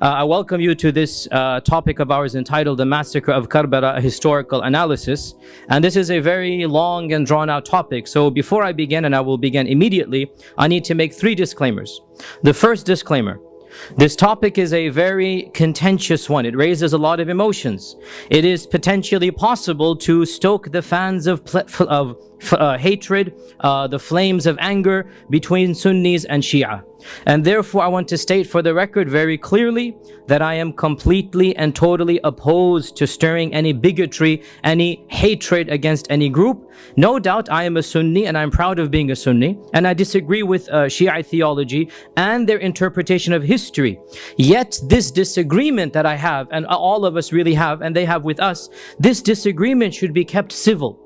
I welcome you to this topic of ours entitled The Massacre of Karbala, a Historical Analysis. And this is a very long and drawn out topic. So before I begin, and I will begin immediately, I need to make 3 disclaimers. The first disclaimer: this topic is a very contentious one. It raises a lot of emotions. It is potentially possible to stoke the fans of hatred, the flames of anger between Sunnis and Shia. And therefore, I want to state for the record very clearly that I am completely and totally opposed to stirring any bigotry, any hatred against any group. No doubt I am a Sunni and I'm proud of being a Sunni, and I disagree with Shia theology and their interpretation of history. Yet this disagreement that I have, and all of us really have, and they have with us, this disagreement should be kept civil.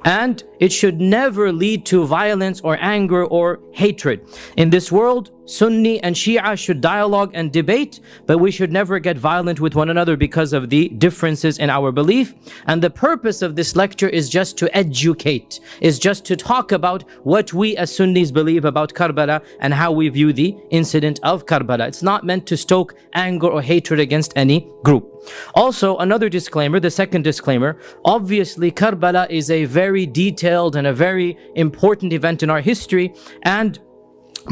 And it should never lead to violence or anger or hatred. In this world, Sunni and Shia should dialogue and debate, but we should never get violent with one another because of the differences in our belief. And the purpose of this lecture is just to educate, is just to talk about what we as Sunnis believe about Karbala and how we view the incident of Karbala. It's not meant to stoke anger or hatred against any group. Also, another disclaimer, the second disclaimer: obviously Karbala is a very detailed and a very important event in our history, and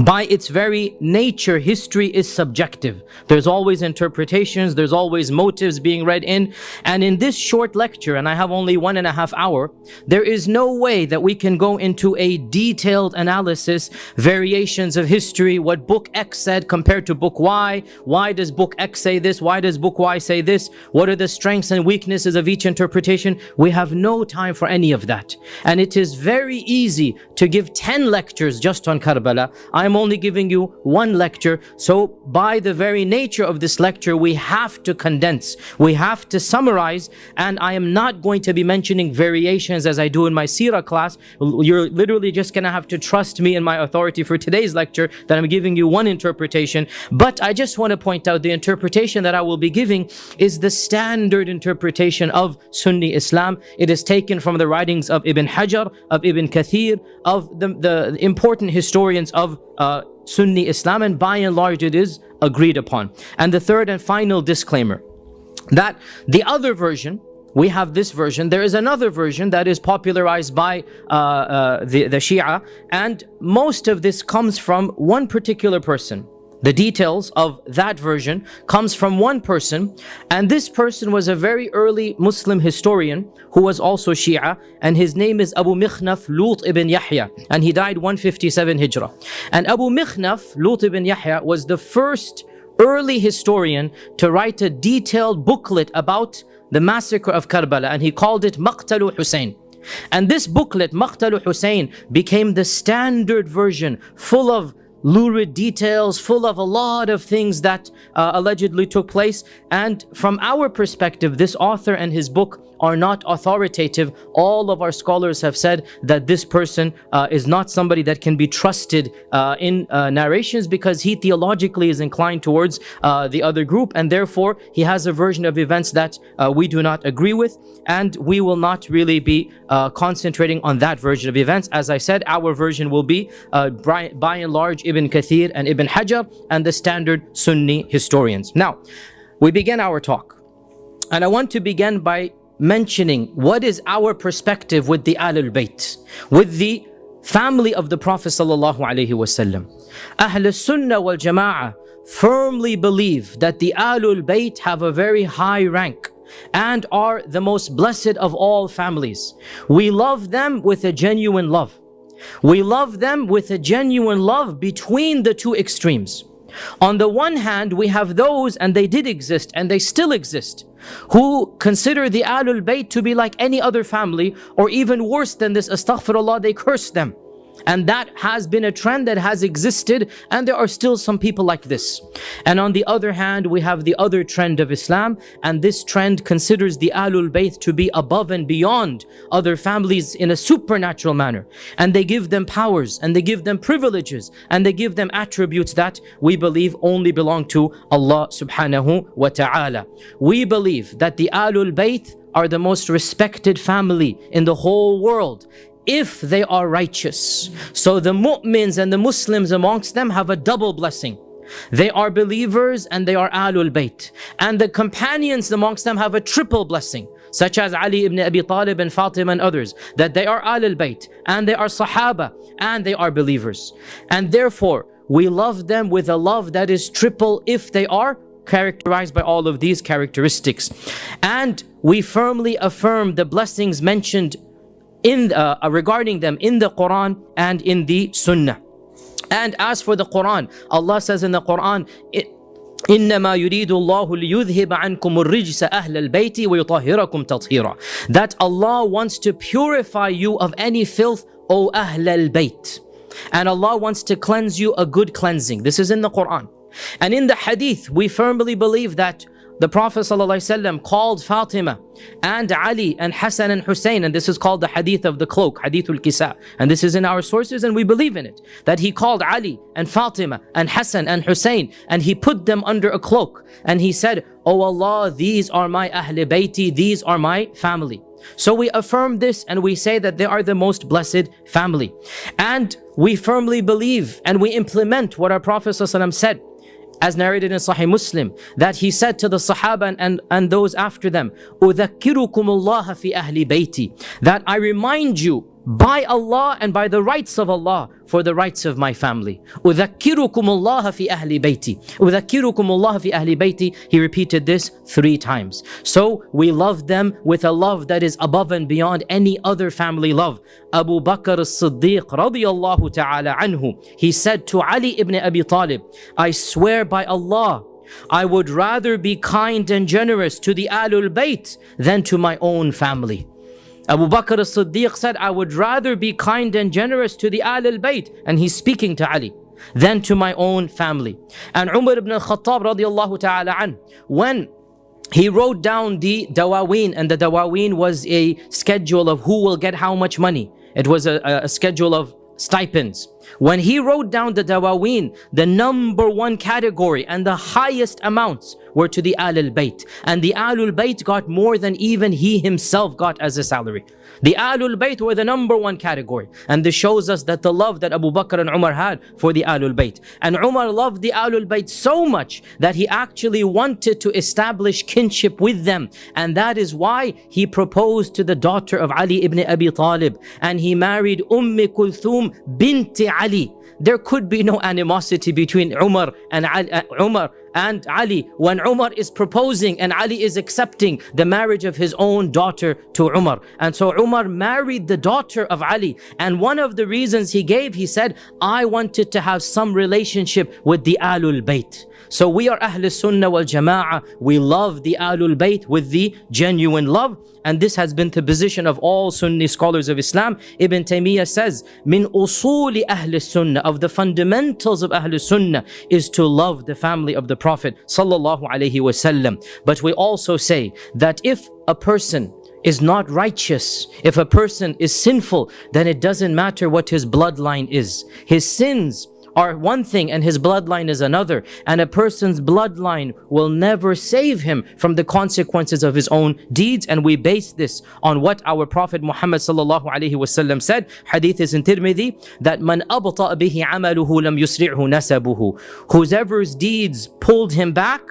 by its very nature, history is subjective. There's always interpretations, there's always motives being read in. And in this short lecture, and I have only 1.5 hours, there is no way that we can go into a detailed analysis, variations of history, what book X said compared to book Y. Why does book X say this? Why does book Y say this? What are the strengths and weaknesses of each interpretation? We have no time for any of that. And it is very easy to give 10 lectures just on Karbala. I'm only giving you 1 lecture, so by the very nature of this lecture, we have to condense, we have to summarize, and I am not going to be mentioning variations as I do in my Seerah class. You're literally just gonna have to trust me in my authority for today's lecture that I'm giving you 1 interpretation. But I just want to point out the interpretation that I will be giving is the standard interpretation of Sunni Islam. It is taken from the writings of Ibn Hajar, of Ibn Kathir, of the important historians of Sunni Islam, and by and large it is agreed upon. And the third and final disclaimer, that the other version, we have this version, there is another version that is popularized by the Shia, and most of this comes from one particular person. The details of that version comes from one person, and this person was a very early Muslim historian who was also Shia, and his name is Abu Mikhnaf Lut ibn Yahya, and he died 157 Hijrah. And Abu Mikhnaf Lut ibn Yahya was the first early historian to write a detailed booklet about the massacre of Karbala, and he called it Maqtalu Hussain. And this booklet, Maqtalu Hussain, became the standard version, full of lurid details, full of a lot of things that allegedly took place. And from our perspective, this author and his book are not authoritative. All of our scholars have said that this person is not somebody that can be trusted in narrations, because he theologically is inclined towards the other group, and therefore he has a version of events that we do not agree with, and we will not really be concentrating on that version of events. As I said, our version will be by and large Ibn Kathir and Ibn Hajar and the standard Sunni historians. Now, we begin our talk, and I want to begin by mentioning what is our perspective with the Ahlul Bayt, with the family of the Prophet sallallahu alaihi wasallam. Ahlul Sunnah wal Jama'ah firmly believe that the Ahlul Bayt have a very high rank and are the most blessed of all families. We love them with a genuine love. We love them with a genuine love between the 2 extremes. On the one hand, we have those, and they did exist and they still exist, who consider the Ahlul Bayt to be like any other family, or even worse than this, astaghfirullah, they curse them. And that has been a trend that has existed, and there are still some people like this. And on the other hand, we have the other trend of Islam, and this trend considers the Ahlul Bayt to be above and beyond other families in a supernatural manner. And they give them powers, and they give them privileges, and they give them attributes that we believe only belong to Allah subhanahu wa ta'ala. We believe that the Ahlul Bayt are the most respected family in the whole world, if they are righteous. So the mu'mins and the Muslims amongst them have a double blessing. They are believers and they are Ahlul Bayt. And the companions amongst them have a triple blessing, such as Ali ibn Abi Talib and Fatimah and others, that they are Ahlul Bayt and they are Sahaba and they are believers. And therefore, we love them with a love that is triple if they are characterized by all of these characteristics. And we firmly affirm the blessings mentioned in regarding them in the Quran and in the Sunnah. And as for the Quran, Allah says in the Quran, إنما يريد الله ليذهب عنكم الرجس أهل البيت ويطهركم تطهيرا. That Allah wants to purify you of any filth, O Ahl al-Bayt. And Allah wants to cleanse you a good cleansing. This is in the Quran. And in the Hadith, we firmly believe that the Prophet ﷺ called Fatimah and Ali and Hassan and Hussain, and this is called the Hadith of the cloak, Hadithul Kisa. And this is in our sources and we believe in it. That he called Ali and Fatimah and Hassan and Hussain and he put them under a cloak. And he said, "Oh Allah, these are my Ahl Bayti, these are my family." So we affirm this and we say that they are the most blessed family. And we firmly believe and we implement what our Prophet ﷺ said, as narrated in Sahih Muslim, that he said to the Sahaba and those after them, أُذَكِّرُكُمُ اللَّهَ فِي أَهْلِ بَيْتِي, that I remind you by Allah and by the rights of Allah for the rights of my family. أُذَكِّرُكُمُ اللَّهَ فِي أَهْلِ بَيْتِي, أُذَكِّرُكُمُ اللَّهَ فِي أَهْلِ بَيْتِي. He repeated this 3 times. So we love them with a love that is above and beyond any other family love. Abu Bakr as-Siddiq radiyallahu ta'ala anhu, he said to Ali ibn Abi Talib, "I swear by Allah, I would rather be kind and generous to the Ahlul Bayt than to my own family." Abu Bakr as-Siddiq said, "I would rather be kind and generous to the Ahlul Bayt," and he's speaking to Ali, "than to my own family." And Umar ibn al-Khattab radiyallahu ta'ala an, when he wrote down the dawaween, and the dawaween was a schedule of who will get how much money. It was a schedule of stipends. When he wrote down the dawaween, the number 1 category and the highest amounts were to the Ahlul Bayt. And the Ahlul Bayt got more than even he himself got as a salary. The Ahlul Bayt were the number 1 category. And this shows us that the love that Abu Bakr and Umar had for the Ahlul Bayt. And Umar loved the Ahlul Bayt so much that he actually wanted to establish kinship with them. And that is why he proposed to the daughter of Ali ibn Abi Talib. And he married Kulthum binti Ali. There could be no animosity between Umar and Ali when Umar is proposing and Ali is accepting the marriage of his own daughter to Umar. And so Umar married the daughter of Ali, and one of the reasons he gave, he said, "I wanted to have some relationship with the Ahlul Bayt." So we are Ahl Sunnah wal Jama'ah. We love the Ahlul Bayt with the genuine love. And this has been the position of all Sunni scholars of Islam. Ibn Taymiyyah says, "Min usuli Ahl Sunnah," of the fundamentals of Ahl Sunnah is to love the family of the Prophet sallallahu alaihi wasallam. But we also say that if a person is not righteous, if a person is sinful, then it doesn't matter what his bloodline is. His sins are one thing and his bloodline is another, and a person's bloodline will never save him from the consequences of his own deeds. And we base this on what our Prophet Muhammad sallallahu alaihi wasallam said. Hadith is in Tirmidhi, that man abta bihi amaluhu lam yusri'hu nasabuhu, whosever's deeds pulled him back,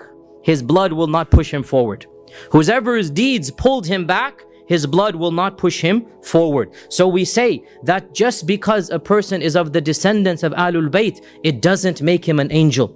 his blood will not push him forward. Whosever's deeds pulled him back, his blood will not push him forward. So we say that just because a person is of the descendants of Ahlul Bayt, it doesn't make him an angel.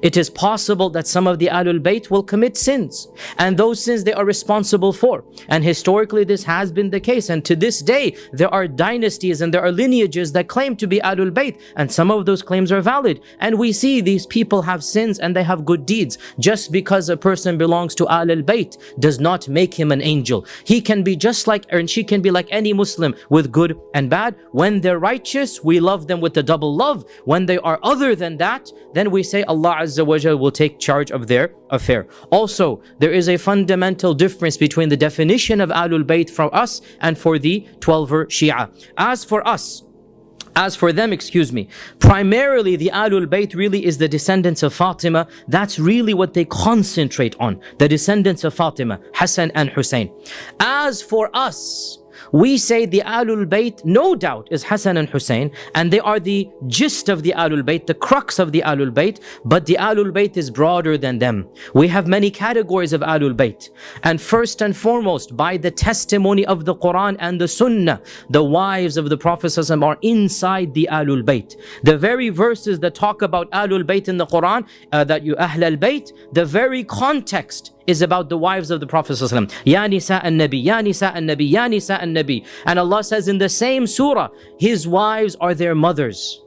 It is possible that some of the Ahlul Bayt will commit sins, and those sins they are responsible for. And historically this has been the case, and to this day there are dynasties and there are lineages that claim to be Ahlul Bayt, and some of those claims are valid. And we see these people have sins and they have good deeds. Just because a person belongs to Ahlul Bayt does not make him an angel. He can be just like, and she can be like any Muslim with good and bad. When they're righteous, we love them with the double love. When they are other than that, then we say Allah Azza wa Jal will take charge of their affair. Also, there is a fundamental difference between the definition of Ahlul Bayt for us and for the 12er Shia. As for them, primarily the Ahlul Bayt really is the descendants of Fatimah. That's really what they concentrate on, the descendants of Fatimah, Hasan and Hussain. As for us, We say the Ahlul Bayt, no doubt, is Hasan and Hussein, and they are the gist of the Ahlul Bayt, the crux of the Ahlul Bayt, but the Ahlul Bayt is broader than them. We have many categories of Ahlul Bayt, and first and foremost, by the testimony of the Quran and the Sunnah, the wives of the Prophet ﷺ are inside the Ahlul Bayt. The very verses that talk about Ahlul Bayt in the Quran, that you Ahlul Bayt, the very context is about the wives of the Prophet ﷺ. Ya Nisa an-Nabi, Ya Nisa an-Nabi, Ya Nisa an-Nabi. And Allah says in the same surah, His wives are their mothers.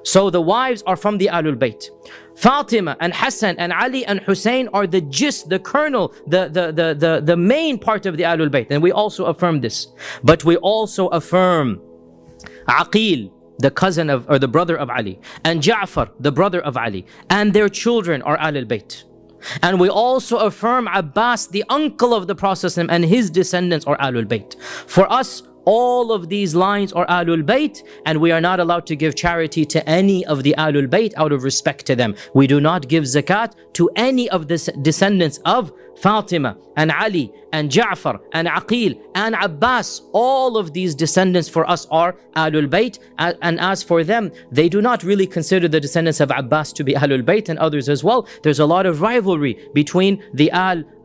So the wives are from the Ahlul Bayt. Fatimah and Hassan and Ali and Hussein are the gist, the kernel, the main part of the Ahlul Bayt. And we also affirm this. But we also affirm Aqil, the cousin of, or the brother of Ali, and Ja'far, the brother of Ali, and their children are Ahlul Bayt. And we also affirm Abbas, the uncle of the Prophet, and his descendants are Ahlul Bayt. For us, all of these lines are Ahlul Bayt, and we are not allowed to give charity to any of the Ahlul Bayt out of respect to them. We do not give zakat to any of the descendants of Fatima and Ali and Ja'far and Aqil and Abbas. All of these descendants for us are Ahlul Bayt, and as for them, they do not really consider the descendants of Abbas to be Ahlul Bayt, and others as well. There's a lot of rivalry between the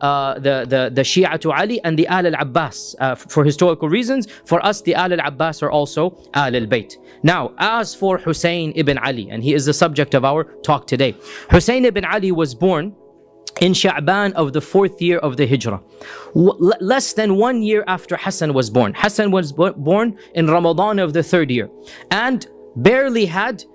the Shia to Ali and the Ahlul Abbas for historical reasons. For us, the Ahlul Abbas are also Ahlul Bayt. Now, as for Hussein ibn Ali, and he is the subject of our talk today. Hussein ibn Ali was born in Shaban of the 4th year of the Hijrah, less than 1 year after Hassan was born. Hassan was born in Ramadan of the 3rd year, and barely had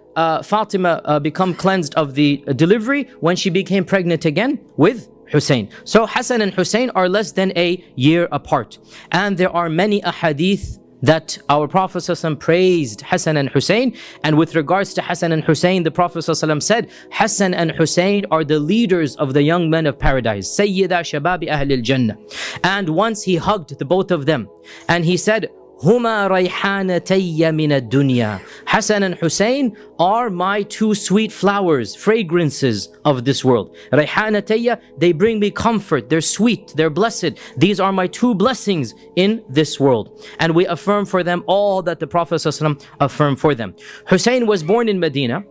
Fatima become cleansed of the delivery when she became pregnant again with Hussein. So Hassan and Hussein are less than a year apart, and there are many ahadith that our Prophet ﷺ praised Hassan and Hussein. And with regards to Hassan and Hussein, the Prophet ﷺ said, Hassan and Hussein are the leaders of the young men of paradise, Sayyida Shababi Ahlil Jannah. And once he hugged the both of them, and he said, Huma rayhanatayyah min ad-dunya. Hassan and Hussein are my two sweet flowers, fragrances of this world. Rayhanatayyah, they bring me comfort, they're sweet, they're blessed. These are my two blessings in this world. And we affirm for them all that the Prophet ﷺ affirmed for them. Hussein was born in Medina,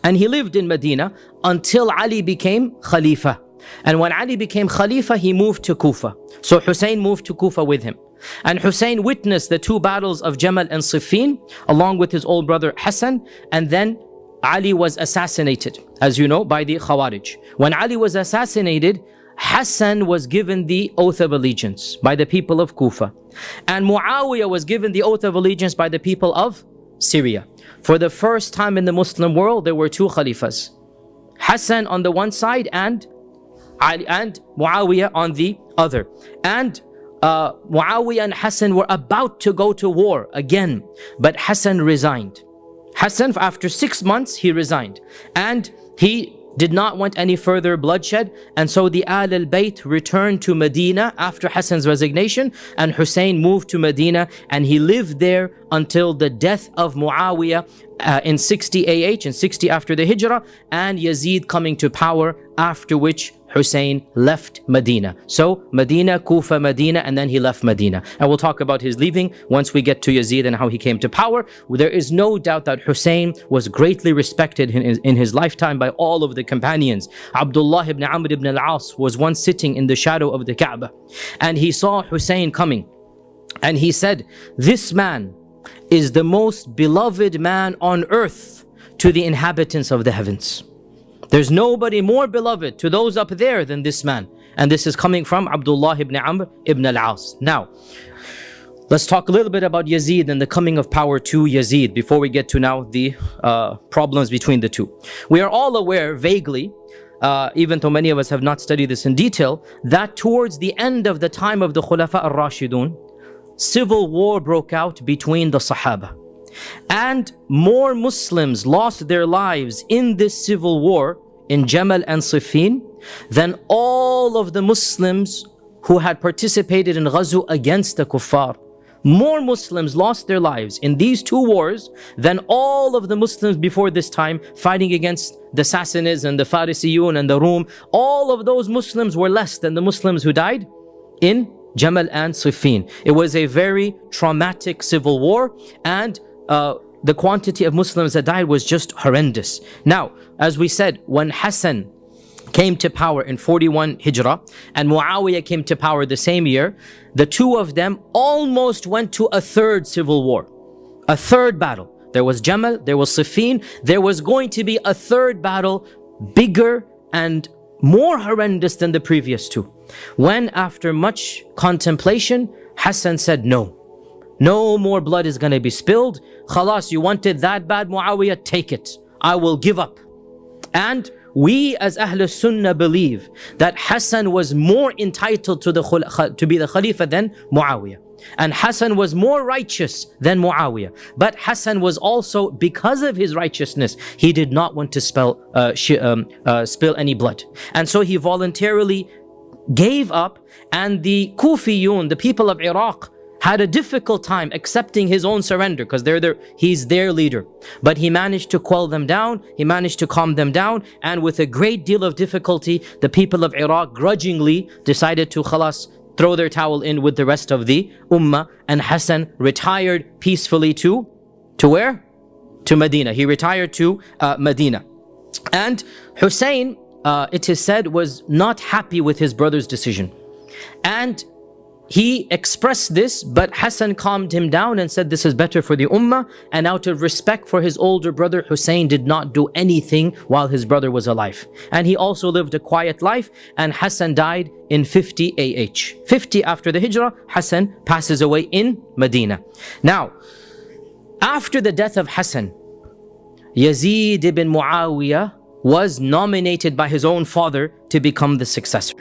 and he lived in Medina until Ali became Khalifa. And when Ali became Khalifa, he moved to Kufa. So Hussein moved to Kufa with him. And Hussein witnessed the two battles of Jamal and Siffin along with his old brother Hassan. And then Ali was assassinated, as you know, by the Khawarij. When Ali was assassinated, Hassan was given the oath of allegiance by the people of Kufa. And Muawiyah was given the oath of allegiance by the people of Syria. For the first time in the Muslim world, there were two Khalifas. Hassan on the one side and Ali and Muawiyah on the other. And Muawiyah and Hassan were about to go to war again, but Hassan resigned. Hassan, after 6 months, he resigned, and he did not want any further bloodshed, and so the Ahlul Bayt returned to Medina after Hassan's resignation, and Hussein moved to Medina, and he lived there until the death of Muawiyah in 60 AH, in 60 after the Hijrah, and Yazid coming to power, after which Hussein left Medina. So Medina, Kufa, Medina, and then he left Medina. And we'll talk about his leaving once we get to Yazid and how he came to power. There is no doubt that Hussein was greatly respected in his lifetime by all of the companions. Abdullah ibn Amr ibn al-As was once sitting in the shadow of the Kaaba, and he saw Hussein coming, and he said, "This man is the most beloved man on earth to the inhabitants of the heavens. There's nobody more beloved to those up there than this man." And this is coming from Abdullah ibn Amr ibn al-As. Now, let's talk a little bit about Yazid and the coming of power to Yazid before we get to now the problems between the two. We are all aware vaguely, even though many of us have not studied this in detail, that towards the end of the time of the Khulafa al-Rashidun, civil war broke out between the Sahaba. And more Muslims lost their lives in this civil war in Jamal and Siffin than all of the Muslims who had participated in Ghazu against the Kuffar. More Muslims lost their lives in these two wars than all of the Muslims before this time fighting against the Sassanids and the Farisiyun and the Rum. All of those Muslims were less than the Muslims who died in Jamal and Siffin. It was a very traumatic civil war, and the quantity of Muslims that died was just horrendous. Now, as we said, when Hasan came to power in 41 Hijrah and Muawiyah came to power the same year, the two of them almost went to a third civil war, a third battle. There was Jamal, there was Siffin, there was going to be a third battle, bigger and more horrendous than the previous two. When after much contemplation, Hasan said, no more blood is going to be spilled. Khalas, you wanted that bad, Muawiyah, take it. I will give up. And we as Ahlul Sunnah believe that Hasan was more entitled to be the Khalifa than Muawiyah. And Hasan was more righteous than Muawiyah. But Hasan was also, because of his righteousness, he did not want to spill any blood. And so he voluntarily gave up, and the Kufiyun, the people of Iraq, had a difficult time accepting his own surrender because he's their leader. But he managed to quell them down, he managed to calm them down, and with a great deal of difficulty, the people of Iraq grudgingly decided to khalas, throw their towel in with the rest of the ummah, and Hasan retired peacefully to where? To Medina. He retired to Medina. And Hussein, it is said, was not happy with his brother's decision. And he expressed this, but Hasan calmed him down and said this is better for the ummah, and out of respect for his older brother, Hussein did not do anything while his brother was alive. And he also lived a quiet life, and Hasan died in 50 AH. 50 after the Hijrah, Hasan passes away in Medina. Now, after the death of Hasan, Yazid ibn Muawiyah was nominated by his own father to become the successor.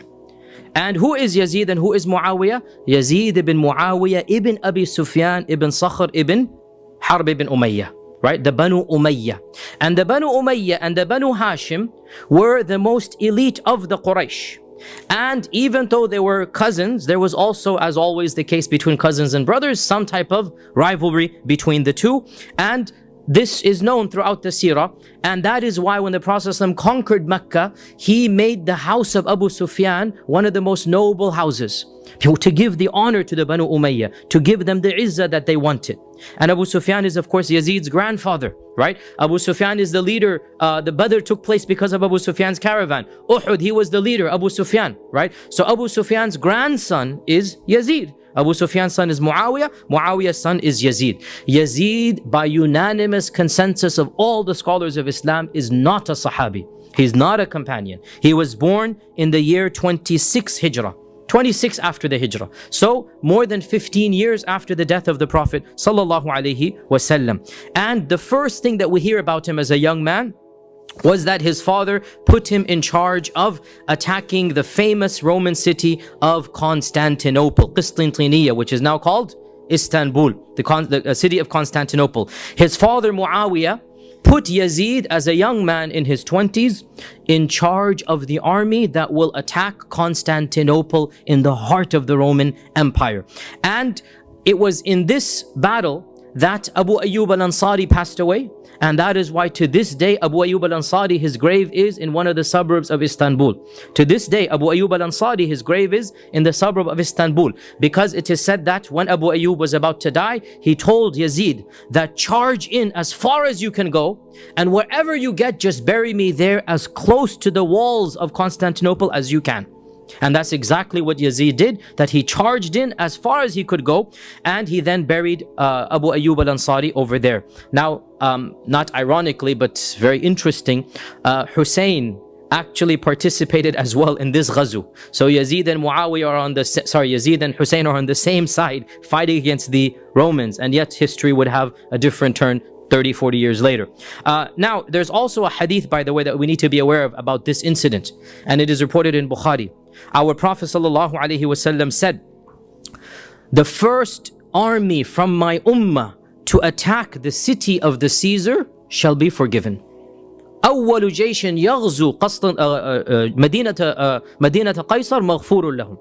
And who is Yazid and who is Muawiyah? Yazid ibn Muawiyah ibn Abi Sufyan ibn Sakhr ibn Harb ibn Umayyah, right? The Banu Umayyah. And the Banu Umayyah and the Banu Hashim were the most elite of the Quraysh. And even though they were cousins, there was also, as always the case between cousins and brothers, some type of rivalry between the two. And this is known throughout the seerah, and that is why when the Prophet ﷺ conquered Mecca, he made the house of Abu Sufyan one of the most noble houses, to give the honor to the Banu Umayyah, to give them the izzah that they wanted. And Abu Sufyan is of course Yazid's grandfather, right? Abu Sufyan is the leader. The Badr took place because of Abu Sufyan's caravan. Uhud, he was the leader, Abu Sufyan, right? So Abu Sufyan's grandson is Yazid. Abu Sufyan's son is Muawiyah, Muawiyah's son is Yazid. Yazid, by unanimous consensus of all the scholars of Islam, is not a Sahabi. He's not a companion. He was born in the year 26 Hijrah, 26 after the Hijrah. So more than 15 years after the death of the Prophet sallallahu alaihi wasallam. And the first thing that we hear about him as a young man was that his father put him in charge of attacking the famous Roman city of Constantinople, Qistintiniya, which is now called Istanbul, the city of Constantinople. His father Muawiyah put Yazid as a young man in his 20s in charge of the army that will attack Constantinople in the heart of the Roman Empire. And it was in this battle that Abu Ayyub al-Ansari passed away. And that is why to this day, Abu Ayyub al-Ansari, his grave is in one of the suburbs of Istanbul. To this day, Abu Ayyub al-Ansari, his grave is in the suburb of Istanbul. Because it is said that when Abu Ayyub was about to die, he told Yazid that charge in as far as you can go, and wherever you get, just bury me there as close to the walls of Constantinople as you can. And that's exactly what Yazid did, that he charged in as far as he could go, and he then buried Abu Ayyub al-Ansari over there. Now, not ironically, but very interesting, Hussein actually participated as well in this ghazu. So Yazid and Muawiyah are on the, Yazid and Hussein are on the same side fighting against the Romans, and yet history would have a different turn 30, 40 years later. Now, there's also a hadith, by the way, that we need to be aware of about this incident, and it is reported in Bukhari. Our Prophet ﷺ said, the first army from my ummah to attack the city of the Caesar shall be forgiven. أول جيش يغزو مدينة قيصر مغفور لهم.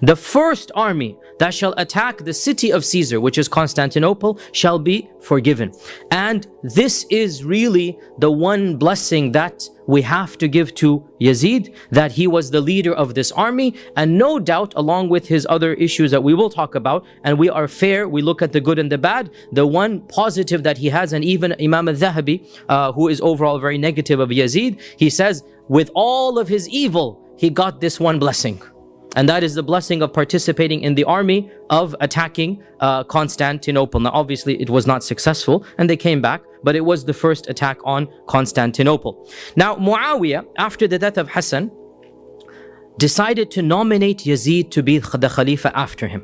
The first army that shall attack the city of Caesar, which is Constantinople, shall be forgiven. And this is really the one blessing that we have to give to Yazid, that he was the leader of this army. And no doubt, along with his other issues that we will talk about, and we are fair, we look at the good and the bad, the one positive that he has, and even Imam al-Dhahabi, who is overall very negative of Yazid, he says, with all of his evil, he got this one blessing. And that is the blessing of participating in the army of attacking Constantinople. Now, obviously, it was not successful and they came back, but it was the first attack on Constantinople. Now, Muawiyah, after the death of Hasan, decided to nominate Yazid to be the Khalifa after him.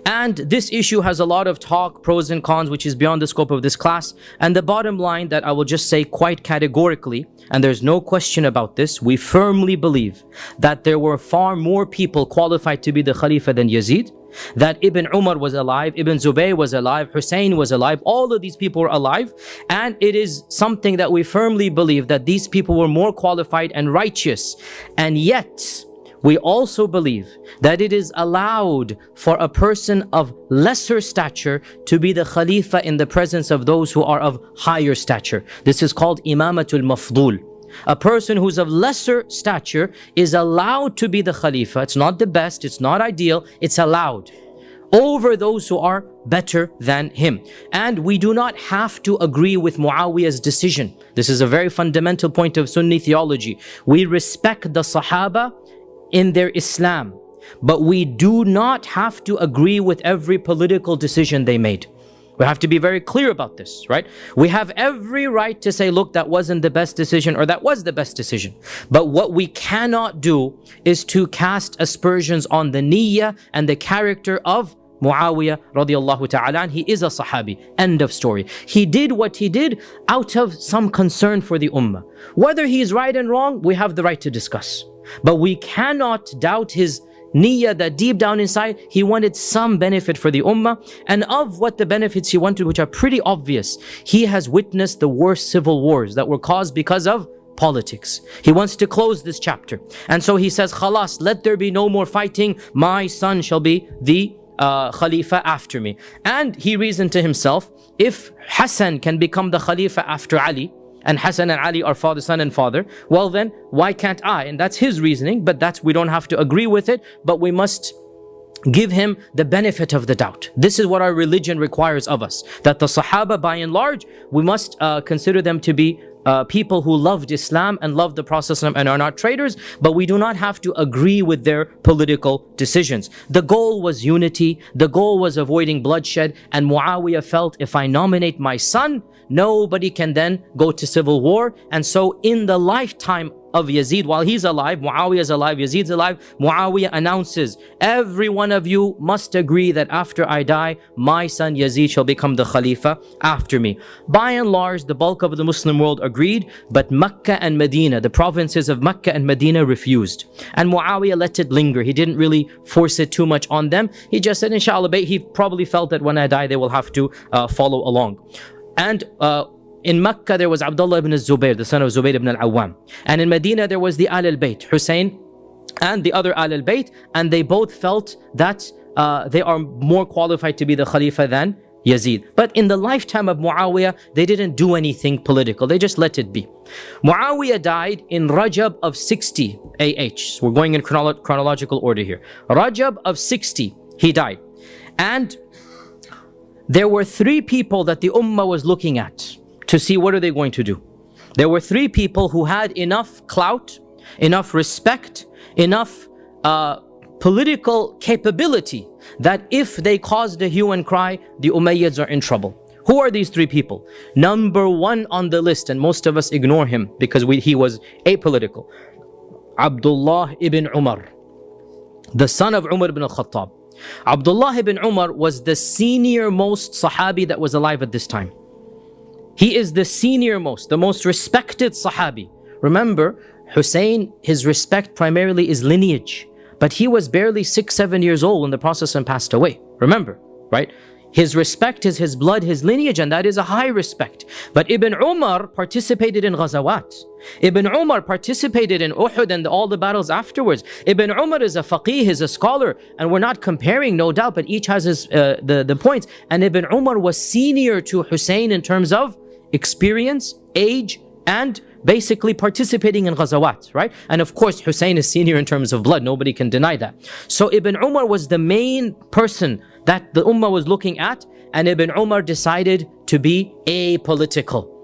And this issue has a lot of talk, pros and cons, which is beyond the scope of this class. And the bottom line that I will just say quite categorically, and there's no question about this, we firmly believe that there were far more people qualified to be the Khalifa than Yazid. That Ibn Umar was alive, Ibn Zubayr was alive, Hussein was alive, all of these people were alive. And it is something that we firmly believe that these people were more qualified and righteous. And yet, we also believe that it is allowed for a person of lesser stature to be the Khalifa in the presence of those who are of higher stature. This is called Imamatul Mafdul. A person who's of lesser stature is allowed to be the Khalifa. It's not the best, it's not ideal, it's allowed over those who are better than him. And we do not have to agree with Muawiyah's decision. This is a very fundamental point of Sunni theology. We respect the Sahaba in their Islam, but we do not have to agree with every political decision they made. We have to be very clear about this, right? We have every right to say, look, that wasn't the best decision, or that was the best decision. But what we cannot do is to cast aspersions on the niyyah and the character of Muawiyah radiallahu ta'ala. He is a Sahabi, end of story. He did what he did out of some concern for the ummah. Whether he is right and wrong, we have the right to discuss. But we cannot doubt his niyyah, that deep down inside, he wanted some benefit for the ummah. And of what the benefits he wanted, which are pretty obvious, he has witnessed the worst civil wars that were caused because of politics. He wants to close this chapter. And so he says, Khalas, let there be no more fighting. My son shall be the Khalifa after me. And he reasoned to himself, if Hasan can become the Khalifa after Ali, and Hasan and Ali are father, son and father, well then, why can't I? And that's his reasoning, but we don't have to agree with it, but we must give him the benefit of the doubt. This is what our religion requires of us, that the Sahaba, by and large, we must consider them to be people who loved Islam and loved the Prophet and are not traitors, but we do not have to agree with their political decisions. The goal was unity, the goal was avoiding bloodshed, and Muawiyah felt, if I nominate my son, nobody can then go to civil war. And so in the lifetime of Yazid, while he's alive, Muawiyah is alive, Yazid's alive, Muawiyah announces, every one of you must agree that after I die, my son Yazid shall become the Khalifa after me. By and large, the bulk of the Muslim world agreed, but Mecca and Medina, the provinces of Mecca and Medina, refused. And Muawiyah let it linger. He didn't really force it too much on them. He just said, inshallah, he probably felt that when I die, they will have to follow along. And in Mecca, there was Abdullah ibn Zubayr, the son of Zubayr ibn al-Awwam. And in Medina, there was the Ahlul Bayt, Hussein and the other Ahlul Bayt. And they both felt that they are more qualified to be the Khalifa than Yazid. But in the lifetime of Muawiyah, they didn't do anything political. They just let it be. Muawiyah died in Rajab of 60 AH. So we're going in chronological order here. Rajab of 60, he died. And there were three people that the ummah was looking at to see what are they going to do. There were three people who had enough clout, enough respect, enough political capability that if they caused a hue and cry, the Umayyads are in trouble. Who are these three people? Number one on the list, and most of us ignore him because he was apolitical. Abdullah ibn Umar, the son of Umar ibn al-Khattab. Abdullah ibn Umar was the senior most Sahabi that was alive at this time. He is the senior most, the most respected Sahabi. Remember, Hussein, his respect primarily is lineage. But he was barely 6-7 years old when the Prophet passed away. Remember, right? His respect is his blood, his lineage, and that is a high respect. But Ibn Umar participated in ghazawat. Ibn Umar participated in Uhud and all the battles afterwards. Ibn Umar is a faqih, is a scholar, and we're not comparing, no doubt, but each has his, the points. And Ibn Umar was senior to Hussein in terms of experience, age, and basically participating in ghazawat, right? And of course, Hussein is senior in terms of blood. Nobody can deny that. So Ibn Umar was the main person that the Ummah was looking at, and Ibn Umar decided to be apolitical.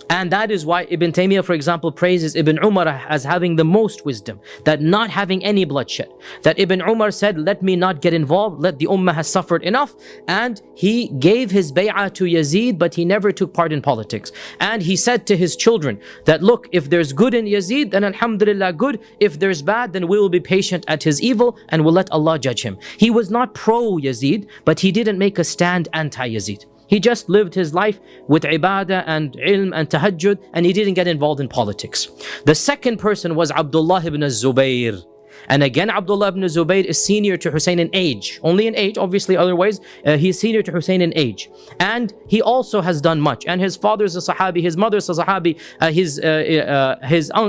And that is why Ibn Taymiyyah, for example, praises Ibn Umar as having the most wisdom, that not having any bloodshed. That Ibn Umar said, let me not get involved, let the Ummah has suffered enough. And he gave his bay'ah to Yazid, but he never took part in politics. And he said to his children that, look, if there's good in Yazid, then alhamdulillah good. If there's bad, then we will be patient at his evil and we'll let Allah judge him. He was not pro-Yazid, but he didn't make a stand anti-Yazid. He just lived his life with ibadah and ilm and tahajjud, and he didn't get involved in politics. The second person was Abdullah ibn Zubayr. And again, Abdullah ibn Zubayr is senior to Hussein in age. Only in age, obviously, otherwise, he's senior to Hussein in age. And he also has done much. And his father's a Sahabi, his mother's a Sahabi,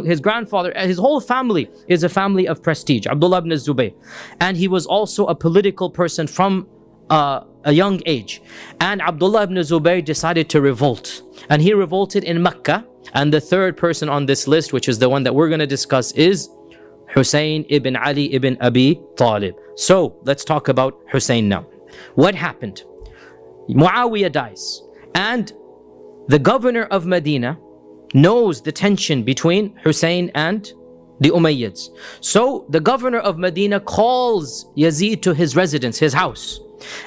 his grandfather, his whole family is a family of prestige, Abdullah ibn Zubayr. And he was also a political person from a young age. And Abdullah ibn Zubayr decided to revolt. And he revolted in Mecca. And the third person on this list, which is the one that we're going to discuss, is Hussain ibn Ali ibn Abi Talib. So let's talk about Hussein now. What happened? Muawiyah dies. And the governor of Medina knows the tension between Hussein and the Umayyads. So the governor of Medina calls Yazid to his residence, his house.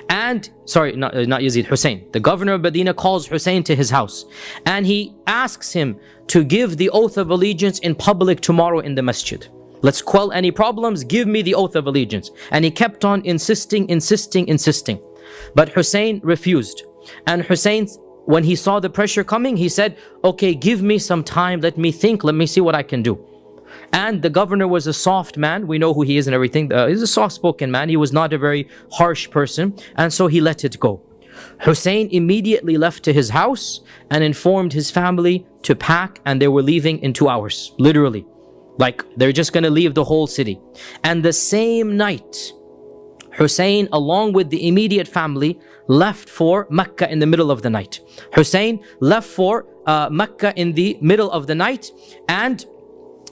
And, sorry, not Yazid, Hussein. The governor of Medina calls Hussein to his house. And he asks him to give the oath of allegiance in public tomorrow in the masjid. Let's quell any problems, give me the oath of allegiance. And he kept on insisting. But Hussein refused. And Hussein, when he saw the pressure coming, he said, okay, give me some time, let me think, let me see what I can do. And the governor was a soft man. We know who he is and everything. He's a soft-spoken man. He was not a very harsh person. And so he let it go. Hussein immediately left to his house and informed his family to pack, and they were leaving in 2 hours. Literally. Like, they're just going to leave the whole city. And the same night, Hussein, along with the immediate family, left for Mecca in the middle of the night. Hussein left for Mecca in the middle of the night, and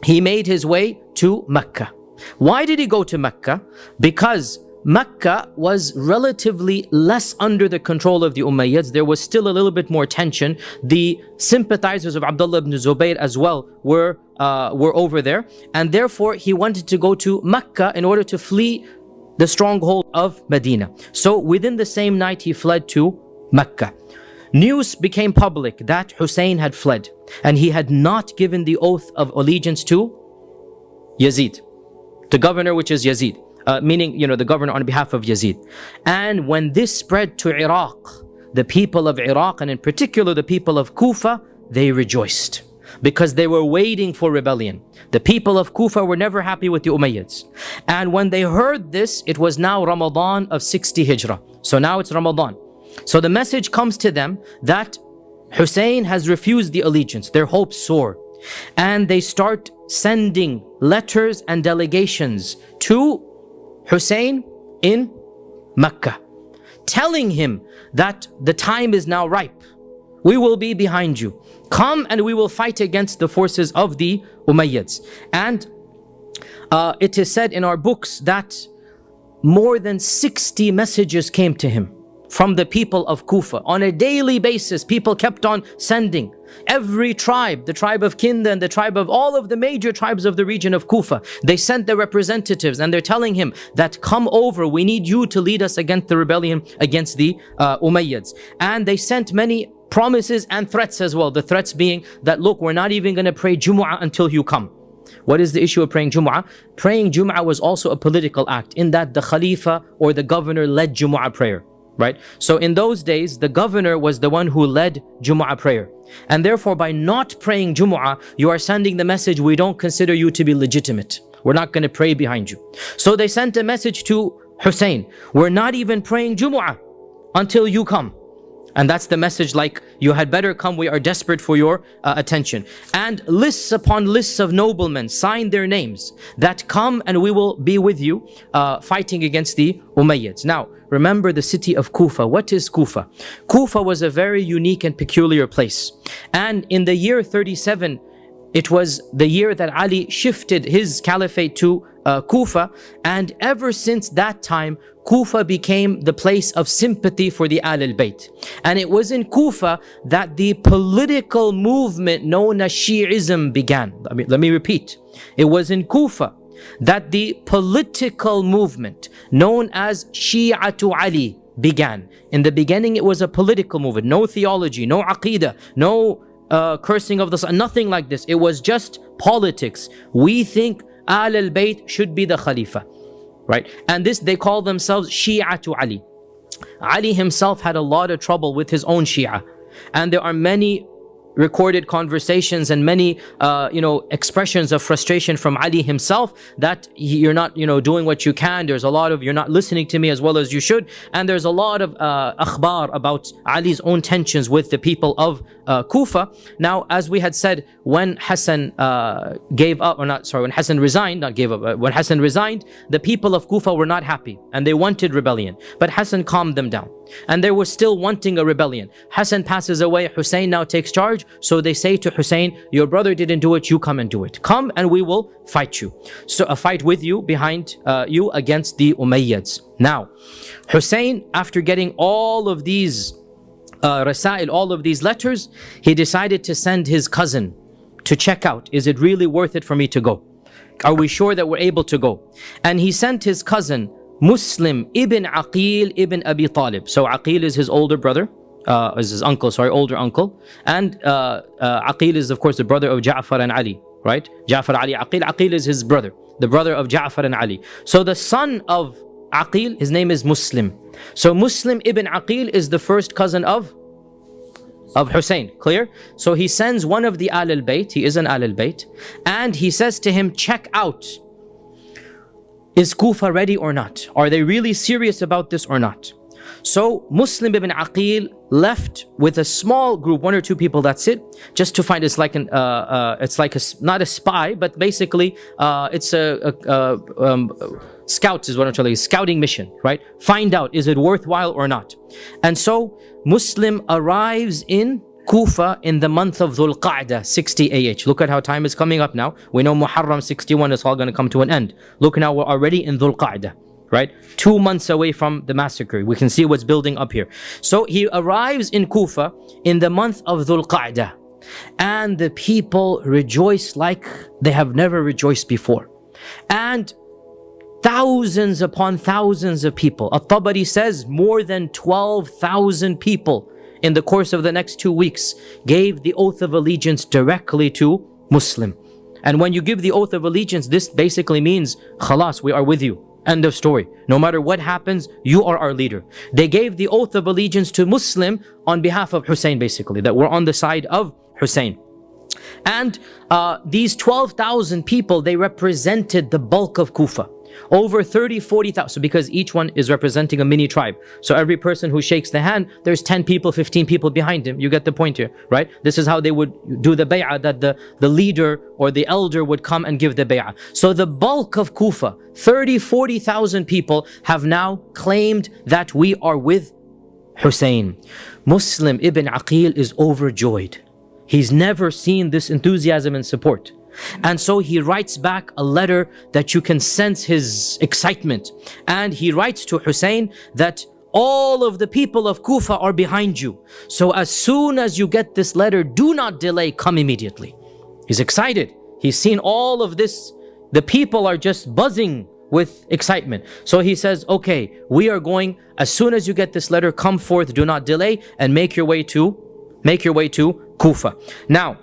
he made his way to Mecca. Why did he go to Mecca? Because Mecca was relatively less under the control of the Umayyads. There was still a little bit more tension. The sympathizers of Abdullah ibn Zubayr as well were over there. And therefore, he wanted to go to Mecca in order to flee the stronghold of Medina. So within the same night, he fled to Mecca. News became public that Hussein had fled and he had not given the oath of allegiance to Yazid, the governor, which is Yazid, meaning, the governor on behalf of Yazid. And when this spread to Iraq, the people of Iraq, and in particular the people of Kufa, they rejoiced because they were waiting for rebellion. The people of Kufa were never happy with the Umayyads. And when they heard this, it was now Ramadan of 60 Hijrah. So now it's Ramadan. So the message comes to them that Hussein has refused the allegiance. Their hopes soar. And they start sending letters and delegations to Hussein in Mecca, telling him that the time is now ripe. We will be behind you. Come and we will fight against the forces of the Umayyads. And it is said in our books that more than 60 messages came to him from the people of Kufa. On a daily basis, people kept on sending. Every tribe, the tribe of Kinda and the tribe of all of the major tribes of the region of Kufa, they sent their representatives and they're telling him that come over, we need you to lead us against the rebellion against the Umayyads. And they sent many promises and threats as well. The threats being that, look, we're not even going to pray Jumu'ah until you come. What is the issue of praying Jumu'ah? Praying Jumu'ah was also a political act in that the Khalifa or the governor led Jumu'ah prayer. Right? So in those days, the governor was the one who led Jumu'ah prayer. And therefore, by not praying Jumu'ah, you are sending the message, we don't consider you to be legitimate. We're not going to pray behind you. So they sent a message to Hussein, we're not even praying Jumu'ah until you come. And that's the message, like, you had better come, we are desperate for your attention. And lists upon lists of noblemen sign their names that come and we will be with you fighting against the Umayyads. Now, remember the city of Kufa. What is Kufa? Kufa was a very unique and peculiar place. And in the year 37, it was the year that Ali shifted his caliphate to Kufa. And ever since that time, Kufa became the place of sympathy for the Ahlul Bayt. And it was in Kufa that the political movement known as Shi'ism began. Let me repeat. It was in Kufa that the political movement known as Shi'atu Ali began. In the beginning, it was a political movement. No theology, no aqidah, no cursing of the sun, nothing like this. It was just politics. We think Ahlul Bayt should be the Khalifa. Right? And this, they call themselves Shi'atu Ali. Ali himself had a lot of trouble with his own Shia. And there are many recorded conversations and many expressions of frustration from Ali himself, that you're not doing what you can. There's a lot of, you're not listening to me as well as you should. And there's a lot of akhbar about Ali's own tensions with the people of Kufa. Now, as we had said, when Hassan when Hassan resigned, when Hassan resigned, the people of Kufa were not happy and they wanted rebellion. But Hassan calmed them down. And they were still wanting a rebellion. Hassan passes away, Hussein now takes charge. So they say to Hussein, your brother didn't do it, you come and do it. Come and we will fight you. So a fight with you, behind you, against the Umayyads. Now, Hussein, after getting all of these rasail, all of these letters, he decided to send his cousin to check out, is it really worth it for me to go? Are we sure that we're able to go? And he sent his cousin, Muslim ibn Aqil ibn Abi Talib. So Aqil is his older brother, is his uncle, older uncle. And Aqil is, of course, the brother of Ja'far and Ali, right? Ja'far Ali Aqil. Aqil is his brother, the brother of Ja'far and Ali. So the son of Aqil, his name is Muslim. So Muslim ibn Aqil is the first cousin of Hussein. Clear? So he sends one of the Ahlul Bayt, he is an Ahlul Bayt, and he says to him, check out, is Kufa ready or not? Are they really serious about this or not? So Muslim ibn Aqil left with a small group, 1 or 2 people, that's it, just to find, it's like not a spy, but basically it's a scouts is what I'm telling you, scouting mission, right? Find out, is it worthwhile or not? And so Muslim arrives in Kufa in the month of Dhul Qa'dah, 60 AH. Look at how time is coming up now. We know Muharram 61 is all going to come to an end. Look now, we're already in Dhul Qa'dah, right? 2 months away from the massacre. We can see what's building up here. So he arrives in Kufa in the month of Dhul Qa'dah. And the people rejoice like they have never rejoiced before. And thousands upon thousands of people. At-Tabari says more than 12,000 people in the course of the next 2 weeks gave the oath of allegiance directly to Muslim. And when you give the oath of allegiance, this basically means, khalas, we are with you. End of story. No matter what happens, you are our leader. They gave the oath of allegiance to Muslim on behalf of Hussein, basically, that we're on the side of Hussein. And these 12,000 people, they represented the bulk of Kufa. Over 30-40,000, so because each one is representing a mini tribe. So every person who shakes the hand, there's 10 people, 15 people behind him. You get the point here, right? This is how they would do the bay'ah, that the leader or the elder would come and give the bay'ah. So the bulk of Kufa, 30-40,000 people, have now claimed that we are with Hussein. Muslim ibn Aqil is overjoyed. He's never seen this enthusiasm and support. And so he writes back a letter that you can sense his excitement. And he writes to Hussein that all of the people of Kufa are behind you. So as soon as you get this letter, do not delay, come immediately. He's excited. He's seen all of this. The people are just buzzing with excitement. So he says, okay, we are going, as soon as you get this letter, come forth, do not delay, and make your way to Kufa. Now,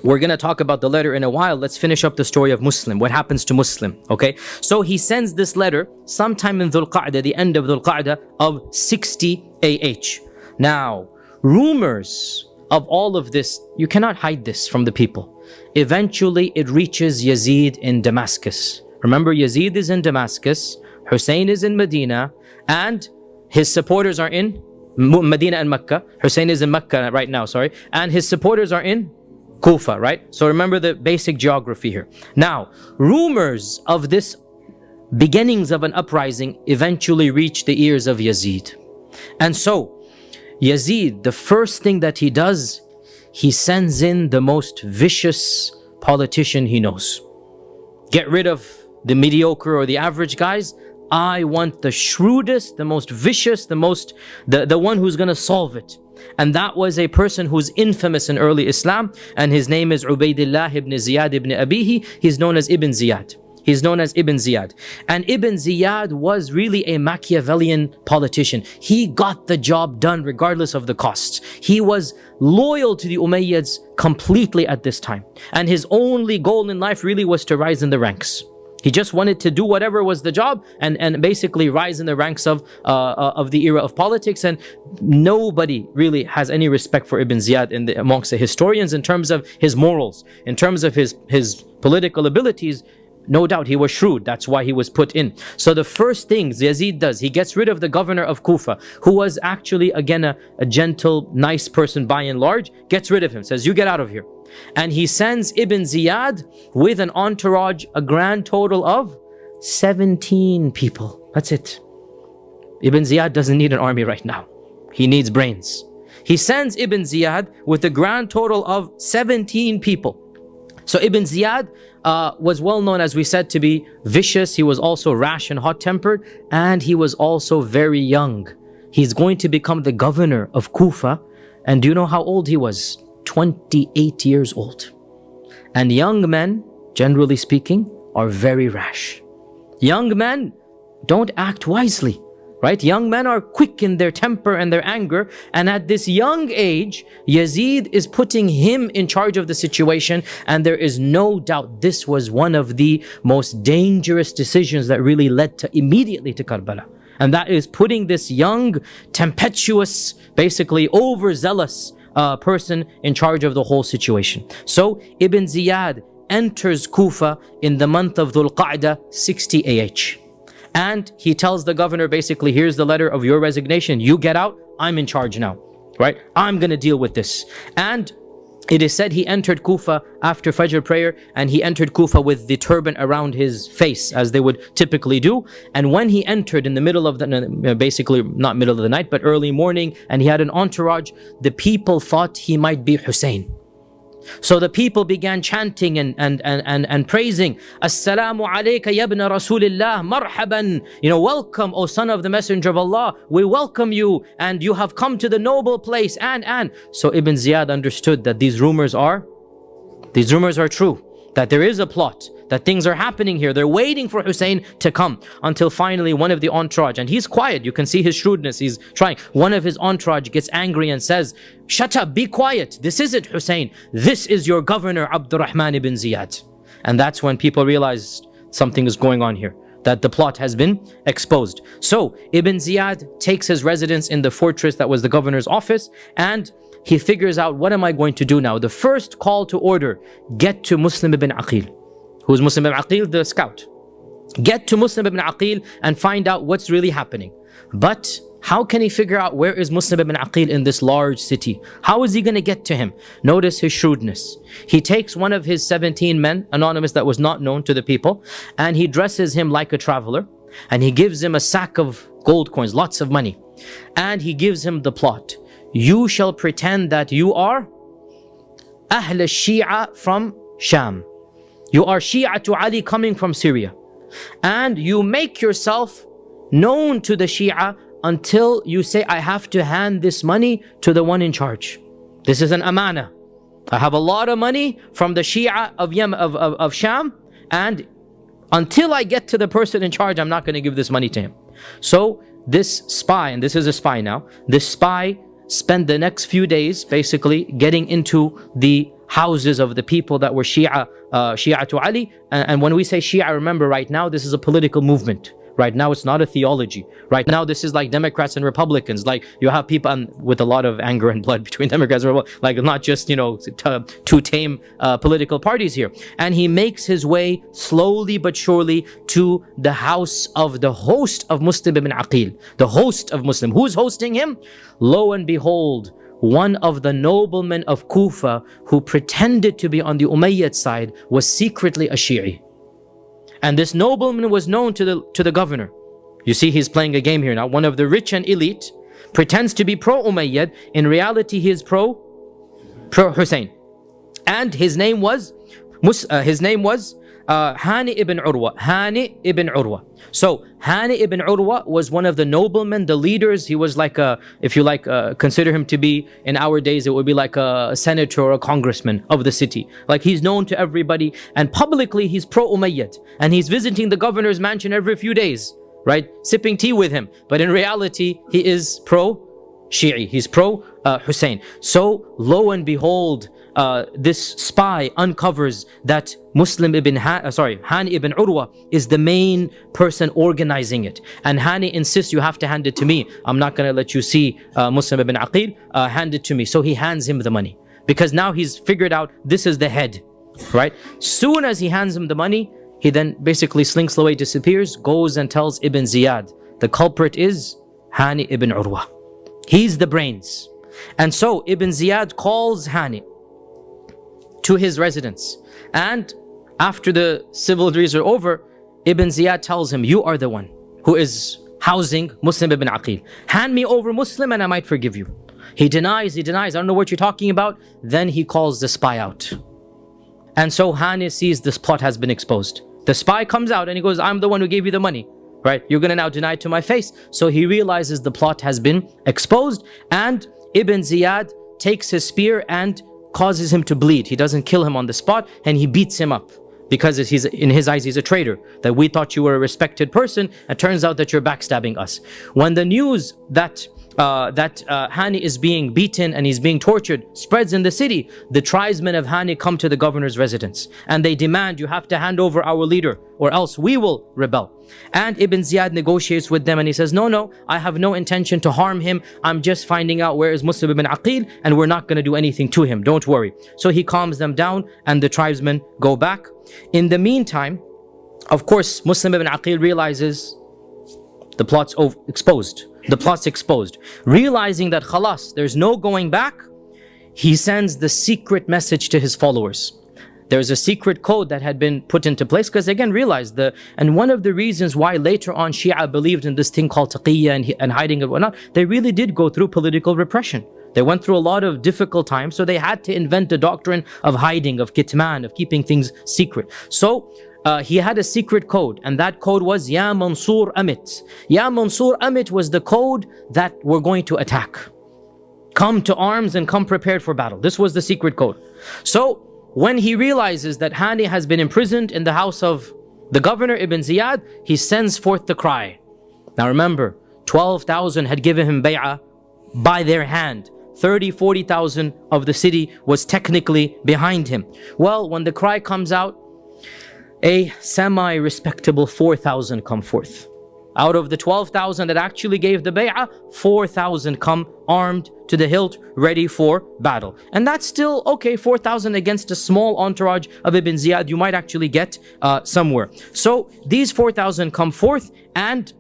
we're going to talk about the letter in a while. Let's finish up the story of Muslim. What happens to Muslim? Okay. So he sends this letter sometime in Dhul Qa'dah, the end of Dhul Qa'dah of 60 AH. Now, rumors of all of this, you cannot hide this from the people. Eventually, it reaches Yazid in Damascus. Remember, Yazid is in Damascus, Hussein is in Medina, and his supporters are in Medina and Mecca. Hussein is in Mecca right now, sorry. And his supporters are in Kufa, right? So remember the basic geography here. Now, rumors of this beginnings of an uprising eventually reach the ears of Yazid. And so, Yazid, the first thing that he does, he sends in the most vicious politician he knows. Get rid of the mediocre or the average guys. I want the shrewdest, the most vicious, the one who's going to solve it. And that was a person who's infamous in early Islam, and his name is Ubaydullah ibn Ziyad ibn Abihi. He's known as Ibn Ziyad. He's known as Ibn Ziyad. And Ibn Ziyad was really a Machiavellian politician. He got the job done regardless of the costs. He was loyal to the Umayyads completely at this time. And his only goal in life really was to rise in the ranks. He just wanted to do whatever was the job and basically rise in the ranks of the era of politics. And nobody really has any respect for Ibn Ziyad amongst the historians in terms of his morals, in terms of his political abilities. No doubt he was shrewd. That's why he was put in. So the first thing Yazid does, he gets rid of the governor of Kufa, who was actually, again, a gentle, nice person by and large, gets rid of him, says, you get out of here. And he sends Ibn Ziyad with an entourage, a grand total of 17 people. That's it. Ibn Ziyad doesn't need an army right now. He needs brains. He sends Ibn Ziyad with a grand total of 17 people. So Ibn Ziyad was well known, as we said, to be vicious. He was also rash and hot-tempered, and he was also very young. He's going to become the governor of Kufa. And do you know how old he was? 28 years old. And young men, generally speaking, are very rash. Young men don't act wisely, right? Young men are quick in their temper and their anger. And at this young age, Yazid is putting him in charge of the situation. And there is no doubt this was one of the most dangerous decisions that really led immediately to Karbala. And that is putting this young, tempestuous, basically overzealous person in charge of the whole situation. So Ibn Ziyad enters Kufa in the month of Dhul Qa'dah 60 AH. And he tells the governor, basically, here's the letter of your resignation. You get out, I'm in charge now, right? I'm going to deal with this. And it is said he entered Kufa after Fajr prayer, and he entered Kufa with the turban around his face, as they would typically do. And when he entered in the middle of the, basically not middle of the night, but early morning, and he had an entourage, the people thought he might be Hussein. So the people began chanting and praising, Assalamu alayka ya ibn Rasulillah, marhaban. Welcome, O son of the Messenger of Allah. We welcome you, and you have come to the noble place. And so Ibn Ziyad understood that these rumors are true, that there is a plot, that things are happening here. They're waiting for Hussein to come, until finally one of the entourage, and he's quiet, you can see his shrewdness, he's trying. One of his entourage gets angry and says, shut up, be quiet, this isn't Hussein, this is your governor Abdurrahman ibn Ziyad. And that's when people realized something is going on here, that the plot has been exposed. So Ibn Ziyad takes his residence in the fortress that was the governor's office, and he figures out, what am I going to do now? The first call to order, get to Muslim ibn Aqil. Who's Muslim ibn Aqil? The scout. Get to Muslim ibn Aqil and find out what's really happening. But how can he figure out where is Muslim ibn Aqil in this large city? How is he going to get to him? Notice his shrewdness. He takes one of his 17 men, anonymous, that was not known to the people, and he dresses him like a traveler, and he gives him a sack of gold coins, lots of money, and he gives him the plot. You shall pretend that you are Ahl Shia from Sham. You are Shia to Ali coming from Syria. And you make yourself known to the Shia until you say, I have to hand this money to the one in charge. This is an amana. I have a lot of money from the Shia of Sham, and until I get to the person in charge, I'm not going to give this money to him. So this spy, and this is a spy now, this spy spent the next few days basically getting into the houses of the people that were Shia to Ali. And when we say Shia, remember right now, this is a political movement, Right now, it's not a theology. Right now, this is like Democrats and Republicans. Like you have people with a lot of anger and blood between Democrats and Republicans. Like not just, two tame political parties here. And he makes his way slowly but surely to the house of the host of Muslim ibn Aqil. The host of Muslim. Who's hosting him? Lo and behold, one of the noblemen of Kufa who pretended to be on the Umayyad side was secretly a Shi'i. And this nobleman was known to the governor. You see, he's playing a game here now. One of the rich and elite pretends to be pro-Umayyad. In reality, he is pro-Hussein. And his name was Hani ibn Urwa. Hani ibn Urwa. So Hani ibn Urwa was one of the noblemen, the leaders. He was like if you like, consider him to be, in our days, it would be like a senator or a congressman of the city. Like he's known to everybody, and publicly he's pro-Umayyad. And he's visiting the governor's mansion every few days, right? Sipping tea with him. But in reality, he is pro-Shi'i. He's pro-Hussein. So lo and behold, this spy uncovers that Hani ibn Urwa is the main person organizing it. And Hani insists, you have to hand it to me. I'm not going to let you see Muslim ibn Aqil. Hand it to me. So he hands him the money. Because now he's figured out this is the head, right? Soon as he hands him the money, he then basically slinks away, disappears, goes and tells Ibn Ziyad. The culprit is Hani ibn Urwa. He's the brains. And so Ibn Ziyad calls Hani to his residence. And after the civil duties are over, Ibn Ziyad tells him, you are the one who is housing Muslim ibn Aqil. Hand me over Muslim and I might forgive you. He denies, I don't know what you're talking about. Then he calls the spy out. And so Hani sees this plot has been exposed. The spy comes out and he goes, I'm the one who gave you the money, right? You're going to now deny it to my face. So he realizes the plot has been exposed, and Ibn Ziyad takes his spear and causes him to bleed. He doesn't kill him on the spot, and he beats him up because he's, in his eyes, he's a traitor. That we thought you were a respected person, and turns out that you're backstabbing us. When the news that Hani is being beaten and he's being tortured spreads in the city, the tribesmen of Hani come to the governor's residence and they demand, you have to hand over our leader or else we will rebel. And Ibn Ziyad negotiates with them and he says, no, I have no intention to harm him. I'm just finding out where is Muslim ibn Aqil, and we're not going to do anything to him. Don't worry. So he calms them down and the tribesmen go back. In the meantime, of course, Muslim ibn Aqil realizes the plot's exposed. The plot's exposed. Realizing that khalas, there's no going back, he sends the secret message to his followers. There's a secret code that had been put into place, because again, realize and one of the reasons why later on Shia believed in this thing called taqiyya and hiding and whatnot, they really did go through political repression. They went through a lot of difficult times, so they had to invent a doctrine of hiding, of kitman, of keeping things secret. So he had a secret code, and that code was Ya Mansur Amit. Ya Mansur Amit was the code that we're going to attack. Come to arms and come prepared for battle. This was the secret code. So when he realizes that Hani has been imprisoned in the house of the governor Ibn Ziyad, he sends forth the cry. Now remember, 12,000 had given him bay'ah by their hand. 40,000 of the city was technically behind him. Well, when the cry comes out, a semi-respectable 4,000 come forth. Out of the 12,000 that actually gave the bay'ah, 4,000 come armed to the hilt, ready for battle. And that's still okay, 4,000 against a small entourage of Ibn Ziyad, you might actually get somewhere. So these 4,000 come forth and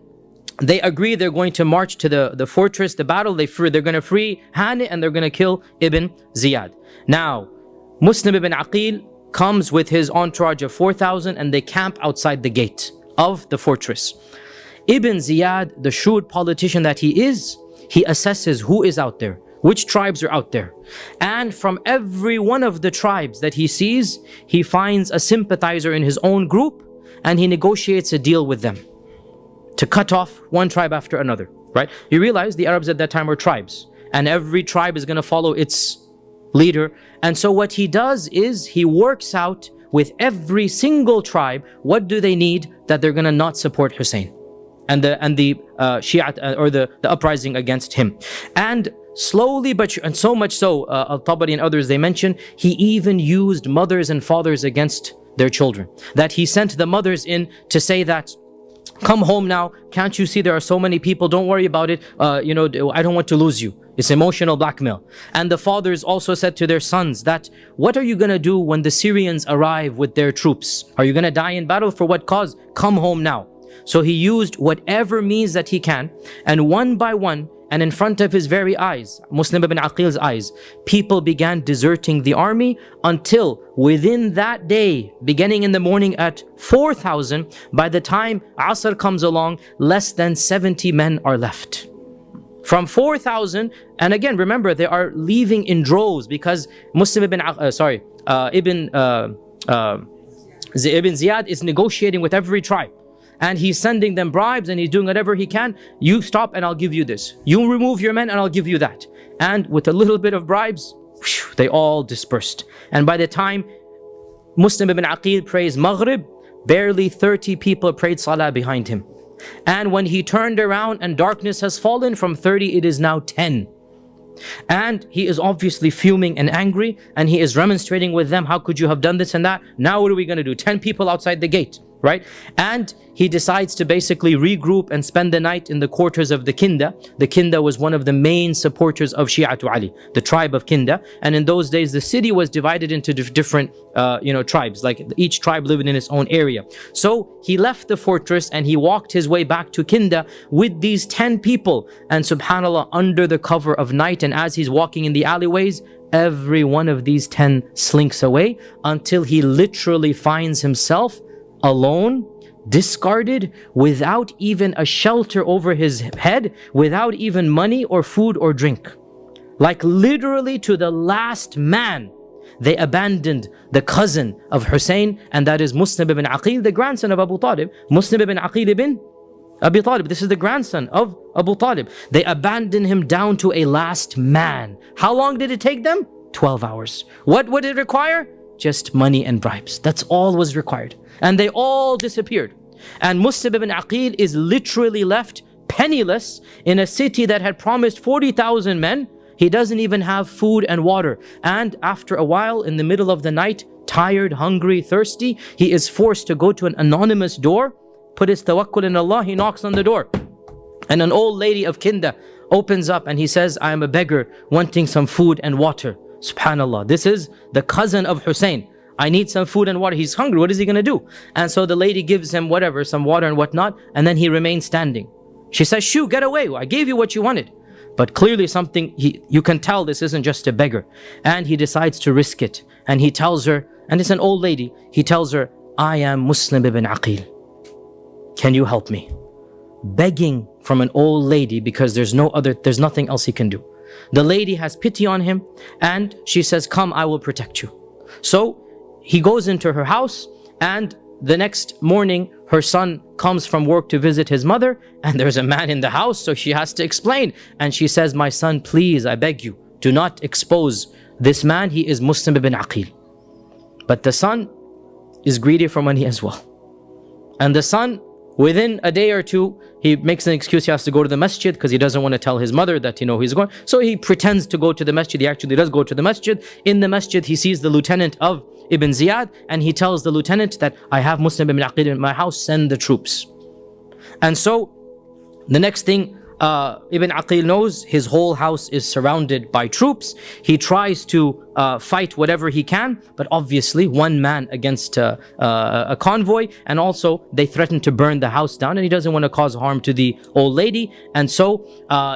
they agree they're going to march to the fortress, the battle. They're going to free Hani and they're going to kill Ibn Ziyad. Now, Muslim ibn Aqil comes with his entourage of 4,000 and they camp outside the gate of the fortress. Ibn Ziyad, the shrewd politician that he is, he assesses who is out there, which tribes are out there. And from every one of the tribes that he sees, he finds a sympathizer in his own group and he negotiates a deal with them to cut off one tribe after another, right? You realize the Arabs at that time were tribes, and every tribe is going to follow its leader. And so what he does is he works out with every single tribe, what do they need that they're going to not support Hussein and the Shia or the uprising against him. And slowly, and so much so, Al-Tabari and others, they mention, he even used mothers and fathers against their children. That he sent the mothers in to say that Come home now. Can't you see there are so many people? Don't worry about it. I don't want to lose you. It's emotional blackmail. And the fathers also said to their sons that, what are you going to do when the Syrians arrive with their troops? Are you going to die in battle? For what cause? Come home now. So he used whatever means that he can, and one by one, and in front of his very eyes, Muslim ibn Aqil's eyes, people began deserting the army until within that day, beginning in the morning at 4,000, by the time Asr comes along, less than 70 men are left. From 4,000, and again, remember, they are leaving in droves because Muslim ibn Ziyad is negotiating with every tribe. And he's sending them bribes and he's doing whatever he can. You stop and I'll give you this. You remove your men and I'll give you that. And with a little bit of bribes, they all dispersed. And by the time Muslim ibn Aqil prays Maghrib, barely 30 people prayed Salah behind him. And when he turned around and darkness has fallen, from 30 it is now 10. And he is obviously fuming and angry, and he is remonstrating with them. How could you have done this and that? Now what are we going to do? 10 people outside the gate, right? And he decides to basically regroup and spend the night in the quarters of the Kinda. The Kinda was one of the main supporters of Shia to Ali, the tribe of Kinda. And in those days, the city was divided into different tribes, like each tribe lived in its own area. So he left the fortress and he walked his way back to Kinda with these 10 people. And subhanAllah, under the cover of night, and as he's walking in the alleyways, every one of these 10 slinks away until he literally finds himself alone, discarded, without even a shelter over his head, without even money or food or drink. Like literally to the last man, they abandoned the cousin of Hussein, and that is Muslim ibn Aqil, the grandson of Abu Talib. Muslim ibn Aqil ibn Abi Talib, this is the grandson of Abu Talib. They abandoned him down to a last man. How long did it take them? 12 hours. What would it require? Just money and bribes. That's all was required. And they all disappeared. And Muslim ibn Aqil is literally left penniless in a city that had promised 40,000 men. He doesn't even have food and water. And after a while, in the middle of the night, tired, hungry, thirsty, he is forced to go to an anonymous door, put his tawakkul in Allah, he knocks on the door. And an old lady of Kinda opens up and he says, I am a beggar wanting some food and water. Subhanallah, this is the cousin of Hussein. I need some food and water. He's hungry. What is he going to do? And so the lady gives him whatever, some water and whatnot, and then he remains standing. She says, shoo, get away. I gave you what you wanted. But clearly something, you can tell this isn't just a beggar. And he decides to risk it. And he tells her, and it's an old lady, he tells her, I am Muslim ibn Aqil. Can you help me? Begging from an old lady because there's nothing else he can do. The lady has pity on him and she says, come, I will protect you. So he goes into her house, and the next morning her son comes from work to visit his mother, and there's a man in the house, so she has to explain. And she says, my son, please, I beg you, do not expose this man. He is Muslim ibn Aqil. But the son is greedy for money as well. And the son, within a day or two, he makes an excuse. He has to go to the masjid because he doesn't want to tell his mother that he's going. So he pretends to go to the masjid. He actually does go to the masjid. In the masjid, he sees the lieutenant of Ibn Ziyad, and he tells the lieutenant that I have Muslim ibn Aqil in my house, send the troops. And so the next thing Ibn Aqil knows, his whole house is surrounded by troops. He tries to fight whatever he can, but obviously one man against a convoy, and also they threaten to burn the house down, and he doesn't want to cause harm to the old lady. And so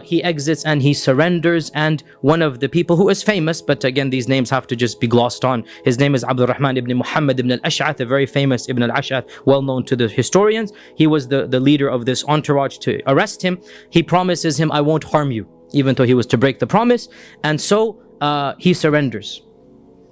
he exits and he surrenders, and one of the people who is famous, but again these names have to just be glossed on, his name is Abdurrahman ibn Muhammad ibn al-Ash'ath, a very famous Ibn al-Ash'ath, well known to the historians. He was the leader of this entourage to arrest him. He promises him, I won't harm you, even though he was to break the promise. And so he surrenders.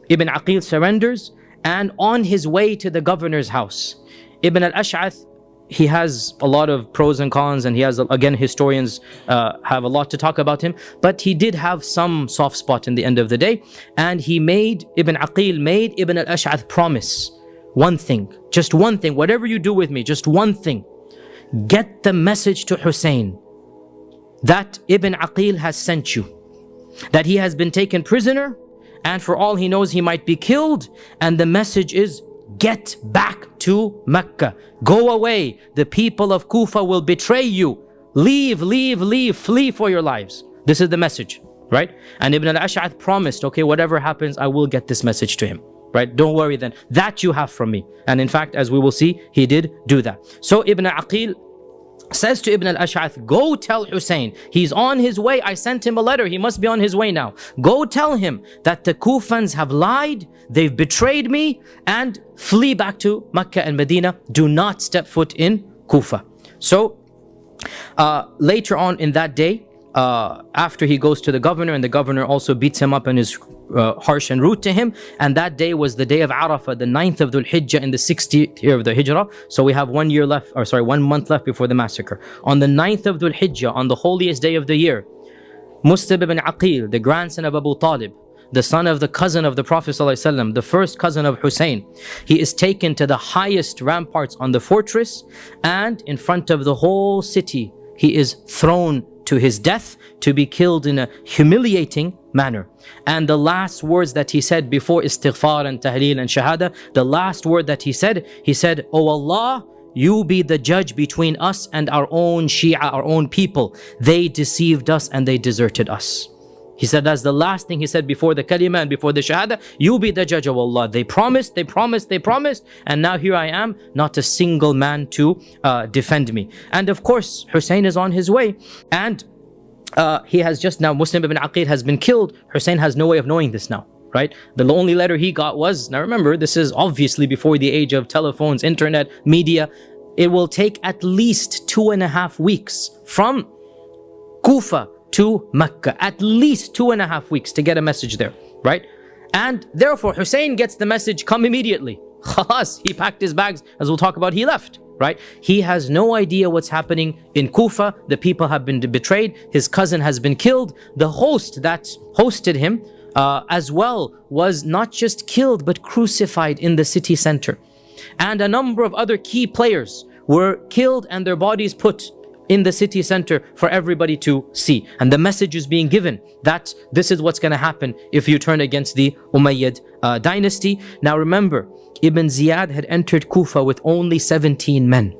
Ibn Aqil surrenders, and on his way to the governor's house, Ibn al-Ash'ath, he has a lot of pros and cons, and he has, again, historians have a lot to talk about him, but he did have some soft spot in the end of the day. And Ibn Aqil made Ibn al-Ash'ath promise one thing, just one thing, whatever you do with me, just one thing, get the message to Hussein that Ibn Aqil has sent you, that he has been taken prisoner, and for all he knows he might be killed, and the message is, get back to Mecca. Go away. The people of Kufa will betray you. Leave, leave, leave, flee for your lives. This is the message, right? And Ibn al-Ash'ath promised, okay, whatever happens, I will get this message to him, right? Don't worry then, that you have from me. And in fact, as we will see, he did do that. So Ibn Aqil says to Ibn al-Ash'ath, go tell Hussein, he's on his way. I sent him a letter, he must be on his way now. Go tell him that the Kufans have lied, they've betrayed me, and flee back to Mecca and Medina. Do not step foot in Kufa. So later on in that day, after he goes to the governor, and the governor also beats him up and is harsh and rude to him, and that day was the day of Arafah, the 9th of Dhul Hijjah in the 60th year of the Hijrah. So we have 1 year left, or sorry, 1 month left before the massacre. On the 9th of Dhul Hijjah, on the holiest day of the year, Muslim ibn Aqil, the grandson of Abu Talib, the son of the cousin of the Prophet ﷺ, the first cousin of Hussein, he is taken to the highest ramparts on the fortress, and in front of the whole city, he is thrown to his death, to be killed in a humiliating manner. And the last words that he said before istighfar and tahleel and shahada, the last word that he said, "O Allah, you be the judge between us and our own Shia, our own people. They deceived us and they deserted us." He said that's the last thing he said before the kalima and before the shahada. You be the judge, of Allah. They promised, they promised, they promised, and now here I am, not a single man to defend me. And of course, Hussein is on his way, and he has just now, Muslim ibn Aqil has been killed. Hussein has no way of knowing this now, right? The only letter he got was, now remember, this is obviously before the age of telephones, internet, media. It will take at least 2.5 weeks from Kufa to Mecca, at least 2.5 weeks to get a message there, right? And therefore Hussein gets the message, come immediately. Khalas, he packed his bags, as we'll talk about, he left, right? He has no idea what's happening in Kufa. The people have been betrayed, his cousin has been killed, the host that hosted him as well was not just killed but crucified in the city center. And a number of other key players were killed and their bodies put in the city center for everybody to see. And the message is being given that this is what's going to happen if you turn against the Umayyad dynasty. Now remember, Ibn Ziyad had entered Kufa with only 17 men.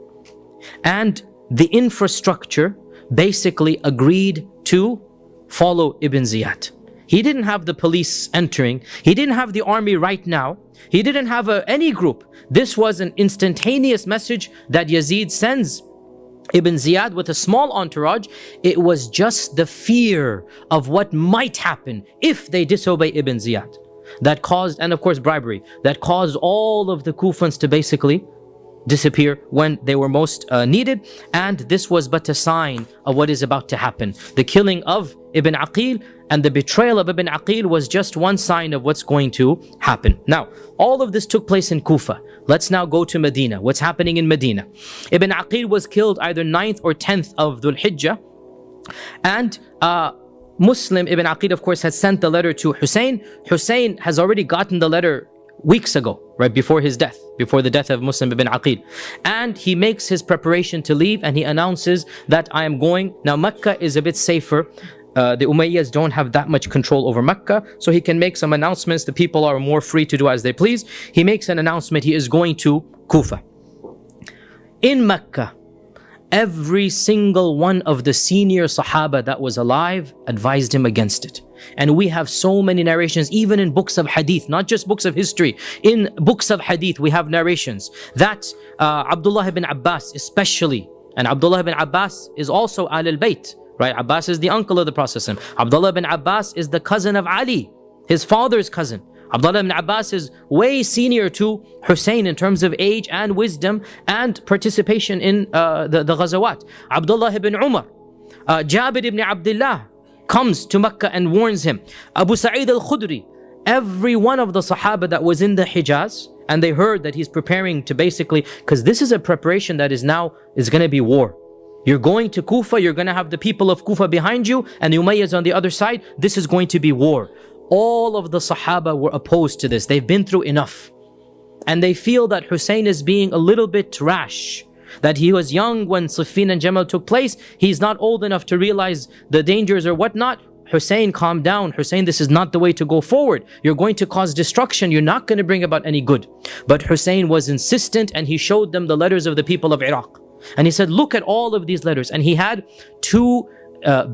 And the infrastructure basically agreed to follow Ibn Ziyad. He didn't have the police entering. He didn't have the army right now. He didn't have any group. This was an instantaneous message that Yazid sends Ibn Ziyad with a small entourage. It was just the fear of what might happen if they disobey Ibn Ziyad that caused, and of course bribery, that caused all of the Kufans to basically disappear when they were most needed. And this was but a sign of what is about to happen. The killing of Ibn Aqil and the betrayal of Ibn Aqil was just one sign of what's going to happen. Now, all of this took place in Kufa. Let's now go to Medina. What's happening in Medina? Ibn Aqil was killed either 9th or 10th of Dhul Hijjah. And Muslim ibn Aqil, of course, had sent the letter to Hussein. Hussein has already gotten the letter weeks ago, right before his death, before the death of Muslim ibn Aqil. And he makes his preparation to leave, and he announces that I am going. Now Mecca is a bit safer. The Umayyads don't have that much control over Mecca, so he can make some announcements. The people are more free to do as they please. He makes an announcement, he is going to Kufa. In Mecca, every single one of the senior Sahaba that was alive advised him against it. And we have so many narrations, even in books of Hadith, not just books of history. In books of Hadith, we have narrations that Abdullah ibn Abbas especially, and Abdullah ibn Abbas is also Ahlul Bayt, right? Abbas is the uncle of the Prophet. Abdullah ibn Abbas is the cousin of Ali, his father's cousin. Abdullah ibn Abbas is way senior to Hussein in terms of age and wisdom and participation in the Ghazawat. Abdullah ibn Umar, Jabir ibn Abdullah comes to Mecca and warns him. Abu Sa'id al-Khudri, every one of the Sahaba that was in the Hijaz, and they heard that he's preparing to basically, because this is a preparation that is now, is going to be war. You're going to Kufa, you're going to have the people of Kufa behind you, and the Umayyads on the other side. This is going to be war. All of the Sahaba were opposed to this. They've been through enough. And they feel that Hussein is being a little bit rash. That he was young when Siffin and Jamal took place. He's not old enough to realize the dangers or whatnot. Hussein, calm down. Hussein, this is not the way to go forward. You're going to cause destruction. You're not going to bring about any good. But Hussein was insistent, and he showed them the letters of the people of Iraq. And he said, look at all of these letters. And he had two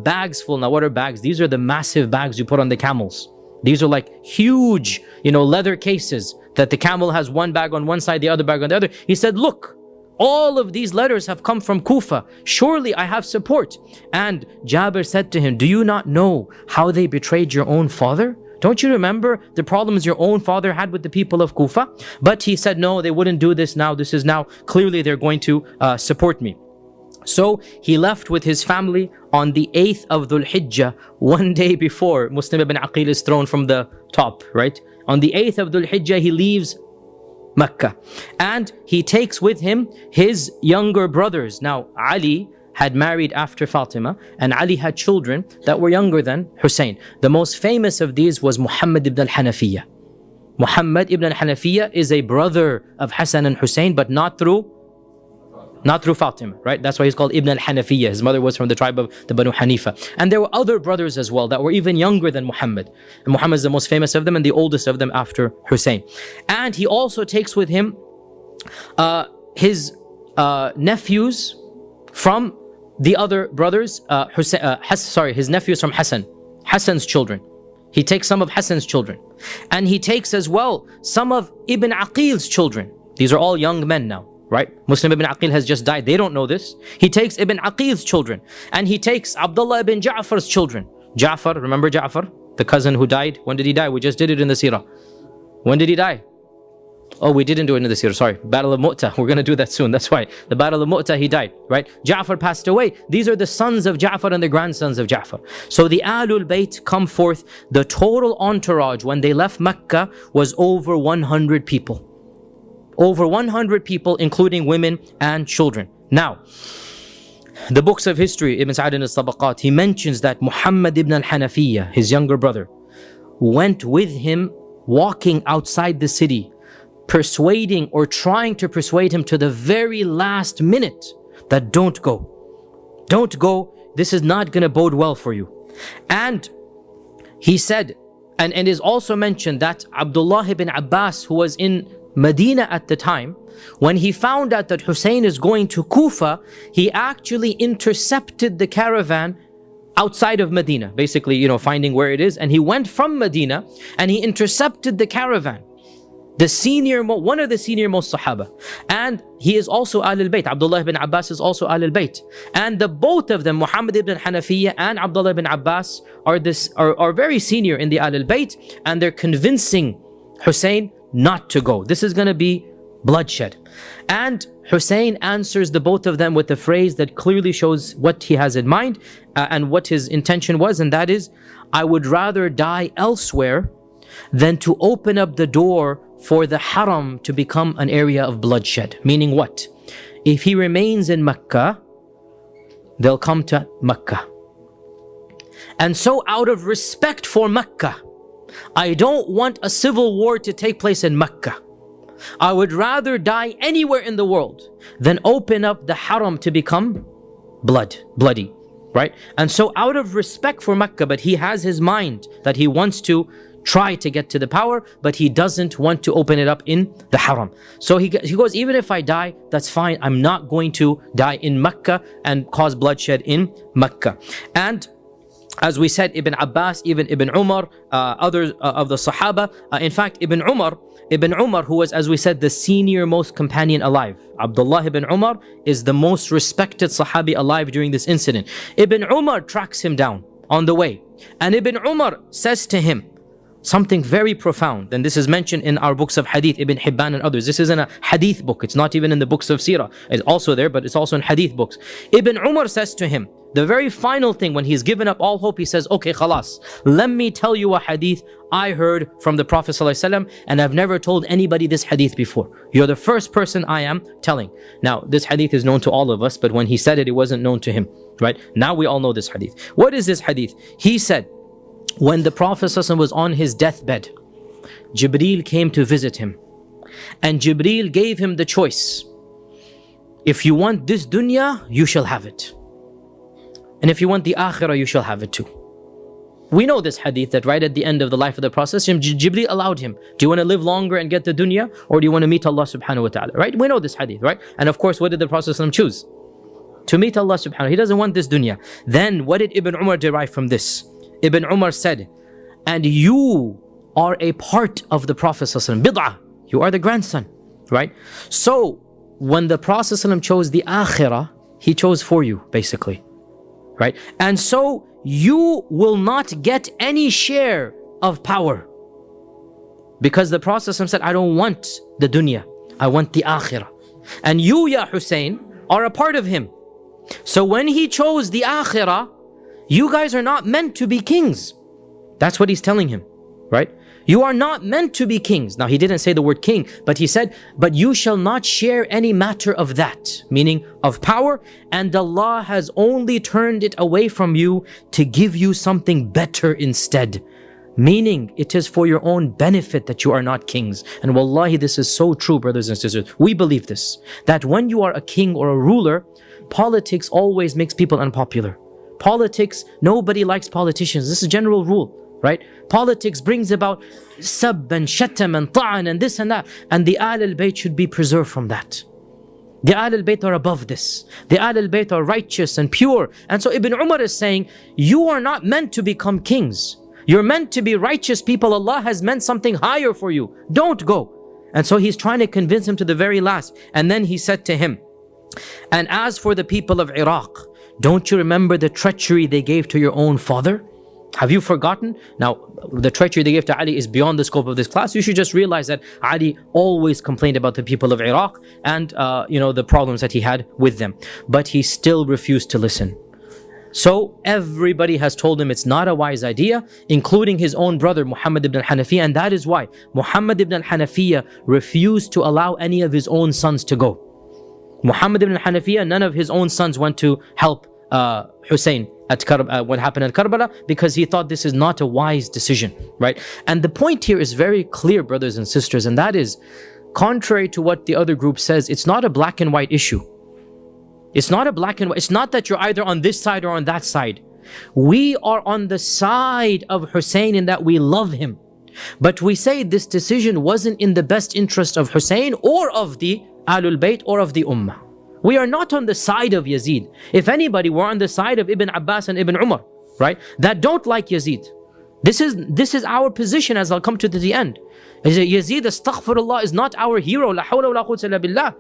bags full. Now, what are bags? These are the massive bags you put on the camels. These are like huge, leather cases that the camel has one bag on one side, the other bag on the other. He said, look, all of these letters have come from Kufa. Surely I have support. And Jabir said to him, do you not know how they betrayed your own father? Don't you remember the problems your own father had with the people of Kufa? But he said, no, they wouldn't do this now. This is now, clearly they're going to support me. So he left with his family on the 8th of Dhul Hijjah, one day before Muslim ibn Aqil is thrown from the top, right? On the 8th of Dhul Hijjah, he leaves Mecca. And he takes with him his younger brothers. Now, Ali had married after Fatimah, and Ali had children that were younger than Hussein. The most famous of these was Muhammad ibn al-Hanafiyyah. Muhammad ibn al-Hanafiyyah is a brother of Hasan and Hussein, but not through Fatima, right? That's why he's called Ibn al-Hanafiyyah. His mother was from the tribe of the Banu Hanifa. And there were other brothers as well that were even younger than Muhammad. And Muhammad is the most famous of them and the oldest of them after Hussein. And he also takes with him his nephews from the other brothers, his nephews from Hassan's children. He takes some of Hassan's children. And he takes as well some of Ibn Aqil's children. These are all young men now, right? Muslim ibn Aqil has just died. They don't know this. He takes Ibn Aqil's children. And he takes Abdullah ibn Ja'far's children. Ja'far, remember Ja'far? The cousin who died. When did he die? We just did it in the seerah. When did he die? Oh, we didn't do it in the seerah, sorry. Battle of Mu'tah. We're going to do that soon. That's why. The Battle of Mu'tah, he died, right? Ja'far passed away. These are the sons of Ja'far and the grandsons of Ja'far. So the Ahlul Bayt come forth. The total entourage when they left Mecca was over 100 people. Over 100 people, including women and children. Now, the books of history, Ibn Sa'd al-Tabaqat, he mentions that Muhammad ibn al-Hanafiyyah, his younger brother, went with him walking outside the city, persuading or trying to persuade him to the very last minute that don't go. Don't go. This is not going to bode well for you. And he said, and it is also mentioned that Abdullah ibn Abbas, who was in Medina at the time, when he found out that Hussein is going to Kufa, he actually intercepted the caravan outside of Medina, basically, finding where it is. And he went from Medina and he intercepted the caravan. One of the senior most Sahaba. And he is also Ahlul Bayt. Abdullah ibn Abbas is also Ahlul Bayt. And the both of them, Muhammad ibn Hanafiyyah and Abdullah ibn Abbas, are very senior in the Ahlul Bayt. And they're convincing Hussein not to go. This is going to be bloodshed. And Hussein answers the both of them with a phrase that clearly shows what he has in mind and what his intention was. And that is, I would rather die elsewhere than to open up the door for the haram to become an area of bloodshed. Meaning what? If he remains in Mecca, they'll come to Mecca. And so out of respect for Mecca, I don't want a civil war to take place in Mecca. I would rather die anywhere in the world than open up the haram to become bloody, right? And so out of respect for Mecca, but he has his mind that he wants to try to get to the power, but he doesn't want to open it up in the haram. So he goes, even if I die, that's fine. I'm not going to die in Mecca and cause bloodshed in Mecca. And as we said, Ibn Abbas, even Ibn Umar, others of the Sahaba. In fact, Ibn Umar, who was, as we said, the senior most companion alive. Abdullah ibn Umar is the most respected Sahabi alive during this incident. Ibn Umar tracks him down on the way. And Ibn Umar says to him something very profound. And this is mentioned in our books of Hadith, Ibn Hibban and others. This isn't a Hadith book. It's not even in the books of Seerah. It's also there, but it's also in Hadith books. Ibn Umar says to him, the very final thing, when he's given up all hope, he says, okay, khalas, let me tell you a hadith I heard from the Prophet ﷺ, and I've never told anybody this hadith before. You're the first person I am telling. Now, this hadith is known to all of us, but when he said it, it wasn't known to him, right? Now we all know this hadith. What is this hadith? He said, when the Prophet ﷺ was on his deathbed, Jibreel came to visit him. And Jibreel gave him the choice. If you want this dunya, you shall have it. And if you want the akhirah, you shall have it too. we know this hadith that right at the end of the life of the Prophet, Jibreel allowed him, do you want to live longer and get the dunya, or do you want to meet Allah subhanahu wa ta'ala, right? We know this hadith, right? And of course, what did the Prophet choose? To meet Allah subhanahu wa ta'ala. He doesn't want this dunya. Then what did Ibn Umar derive from this? Ibn Umar said, and you are a part of the Prophet bid'ah, you are the grandson, right? So when the Prophet chose the akhirah, he chose for you, basically, right? And so you will not get any share of power, because the Prophet said, I don't want the dunya, I want the akhirah. And you, Ya Hussein, are a part of him. So when he chose the akhirah, you guys are not meant to be kings. That's what he's telling him, right? You are not meant to be kings. Now, he didn't say the word king, but he said, but you shall not share any matter of that, meaning of power, and Allah has only turned it away from you to give you something better instead. Meaning, it is for your own benefit that you are not kings. And wallahi, this is so true, brothers and sisters. We believe this, that when you are a king or a ruler, politics always makes people unpopular. Politics, nobody likes politicians. This is a general rule, right? Politics brings about sab and shatam and ta'an and this and that. And the Ahlul Bayt should be preserved from that. The Ahlul Bayt are above this. The Ahlul Bayt are righteous and pure. And so Ibn Umar is saying, you are not meant to become kings. You're meant to be righteous people. Allah has meant something higher for you. Don't go. And so he's trying to convince him to the very last. And then he said to him, and as for the people of Iraq, don't you remember the treachery they gave to your own father? Have you forgotten? Now, the treachery they gave to Ali is beyond the scope of this class. You should just realize that Ali always complained about the people of Iraq and, the problems that he had with them. But he still refused to listen. So everybody has told him it's not a wise idea, including his own brother, Muhammad ibn al-Hanafiyyah. And that is why Muhammad ibn al-Hanafiyyah refused to allow any of his own sons to go. Muhammad ibn al-Hanafiyyah, none of his own sons went to help Hussein at what happened at Karbala, because he thought this is not a wise decision, right? And the point here is very clear, brothers and sisters, and that is, contrary to what the other group says, it's not a black and white issue. It's not a black and white. It's not that you're either on this side or on that side. We are on the side of Hussein in that we love him. But we say this decision wasn't in the best interest of Hussein or of the Ahlul Bayt or of the Ummah. We are not on the side of Yazid. If anybody, we're on the side of Ibn Abbas and Ibn Umar, right? That don't like Yazid. This is our position, as I'll come to the end. Yazid, astaghfirullah, is not our hero. La hawla wa la quwwata illa billah.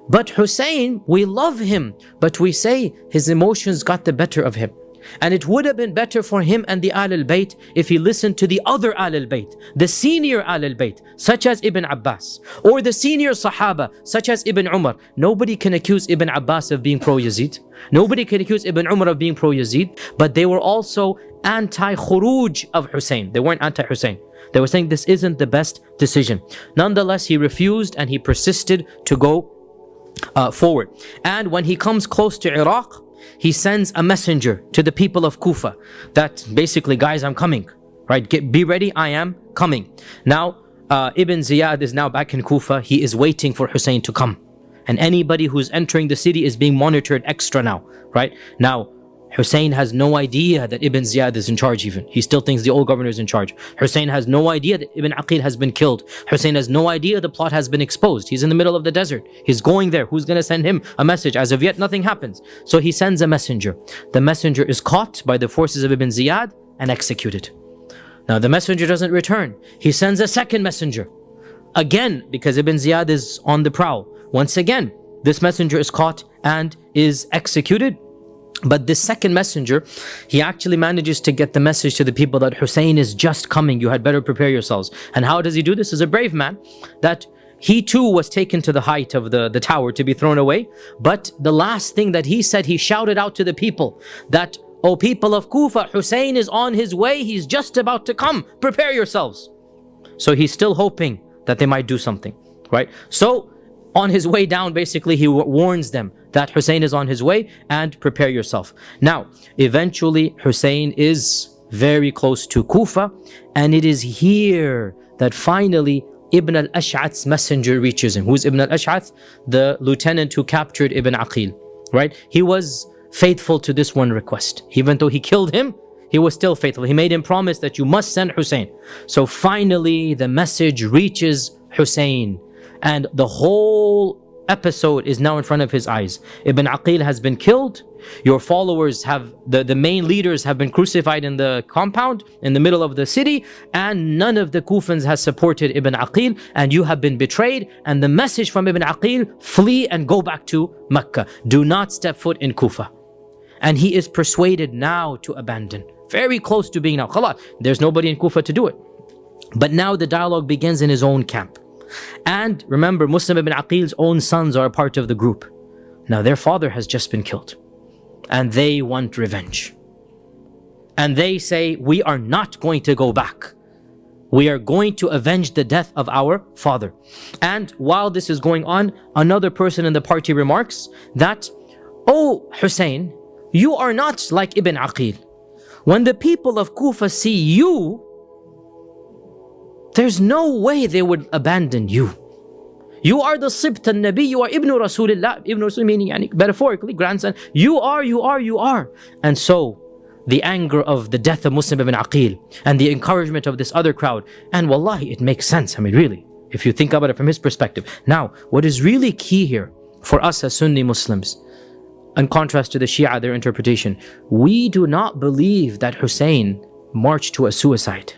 But Hussein, we love him, but we say his emotions got the better of him. And it would have been better for him and the Ahlul Bayt if he listened to the other Ahlul Bayt, the senior Ahlul Bayt, such as Ibn Abbas, or the senior Sahaba, such as Ibn Umar. Nobody can accuse Ibn Abbas of being pro-Yazid. Nobody can accuse Ibn Umar of being pro-Yazid, but they were also anti-khuruj of Hussein. They weren't anti-Hussein. They were saying this isn't the best decision. Nonetheless, he refused and he persisted to go forward. And when he comes close to Iraq, he sends a messenger to the people of Kufa that basically, guys, I'm coming, right? Be ready, I am coming. Now, Ibn Ziyad is now back in Kufa. He is waiting for Hussein to come. And anybody who's entering the city is being monitored extra now, right? Now, Hussein has no idea that Ibn Ziyad is in charge even. He still thinks the old governor is in charge. Hussein has no idea that Ibn Aqil has been killed. Hussein has no idea the plot has been exposed. He's in the middle of the desert. He's going there. Who's going to send him a message? As of yet, nothing happens. So he sends a messenger. The messenger is caught by the forces of Ibn Ziyad and executed. Now the messenger doesn't return. He sends a second messenger. Again, because Ibn Ziyad is on the prowl. Once again, this messenger is caught and is executed. But this second messenger, he actually manages to get the message to the people that Hussein is just coming. You had better prepare yourselves. And how does he do this? As a brave man, that he too was taken to the height of the tower to be thrown away. But the last thing that he said, he shouted out to the people that, "O people of Kufa, Hussein is on his way. He's just about to come. Prepare yourselves." So he's still hoping that they might do something, right? So on his way down, basically, he warns them that Hussein is on his way and prepare yourself. Now, eventually, Hussein is very close to Kufa, and it is here that finally Ibn al-Ash'ath's messenger reaches him. Who's Ibn al-Ash'ath? The lieutenant who captured Ibn Aqil, right? He was faithful to this one request. Even though he killed him, he was still faithful. He made him promise that you must send Hussein. So finally the message reaches Hussein, and the whole episode is now in front of his eyes. Ibn Aqil has been killed. Your followers have, the main leaders have been crucified in the compound, in the middle of the city, and none of the Kufans has supported Ibn Aqil, and you have been betrayed. And the message from Ibn Aqil, flee and go back to Mecca. Do not step foot in Kufa. And he is persuaded now to abandon. Very close to being now. Khalas, there's nobody in Kufa to do it. But now the dialogue begins in his own camp. And remember, Muslim ibn Aqil's own sons are a part of the group. Now their father has just been killed, and they want revenge. And they say, we are not going to go back. We are going to avenge the death of our father. And while this is going on, another person in the party remarks that, oh Hussein, you are not like Ibn Aqil. When the people of Kufa see you, there's no way they would abandon you. You are the Sibt al-Nabi, you are Ibn Rasulullah, Ibn Rasul meaning metaphorically, grandson. You are. And so, the anger of the death of Muslim ibn Aqil and the encouragement of this other crowd, and wallahi, it makes sense, I mean really, if you think about it from his perspective. Now, what is really key here for us as Sunni Muslims, in contrast to the Shia, their interpretation, we do not believe that Hussein marched to a suicide.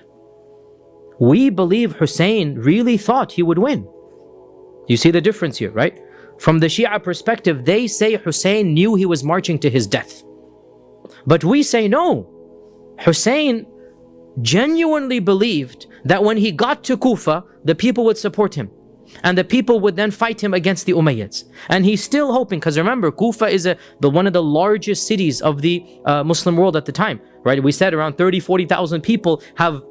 We believe Hussein really thought he would win. You see the difference here, right? From the Shia perspective, they say Hussein knew he was marching to his death. But we say no. Hussein genuinely believed that when he got to Kufa, the people would support him. And the people would then fight him against the Umayyads. And he's still hoping, because remember, Kufa is one of the largest cities of the Muslim world at the time, right? We said around 30,000-40,000 people have,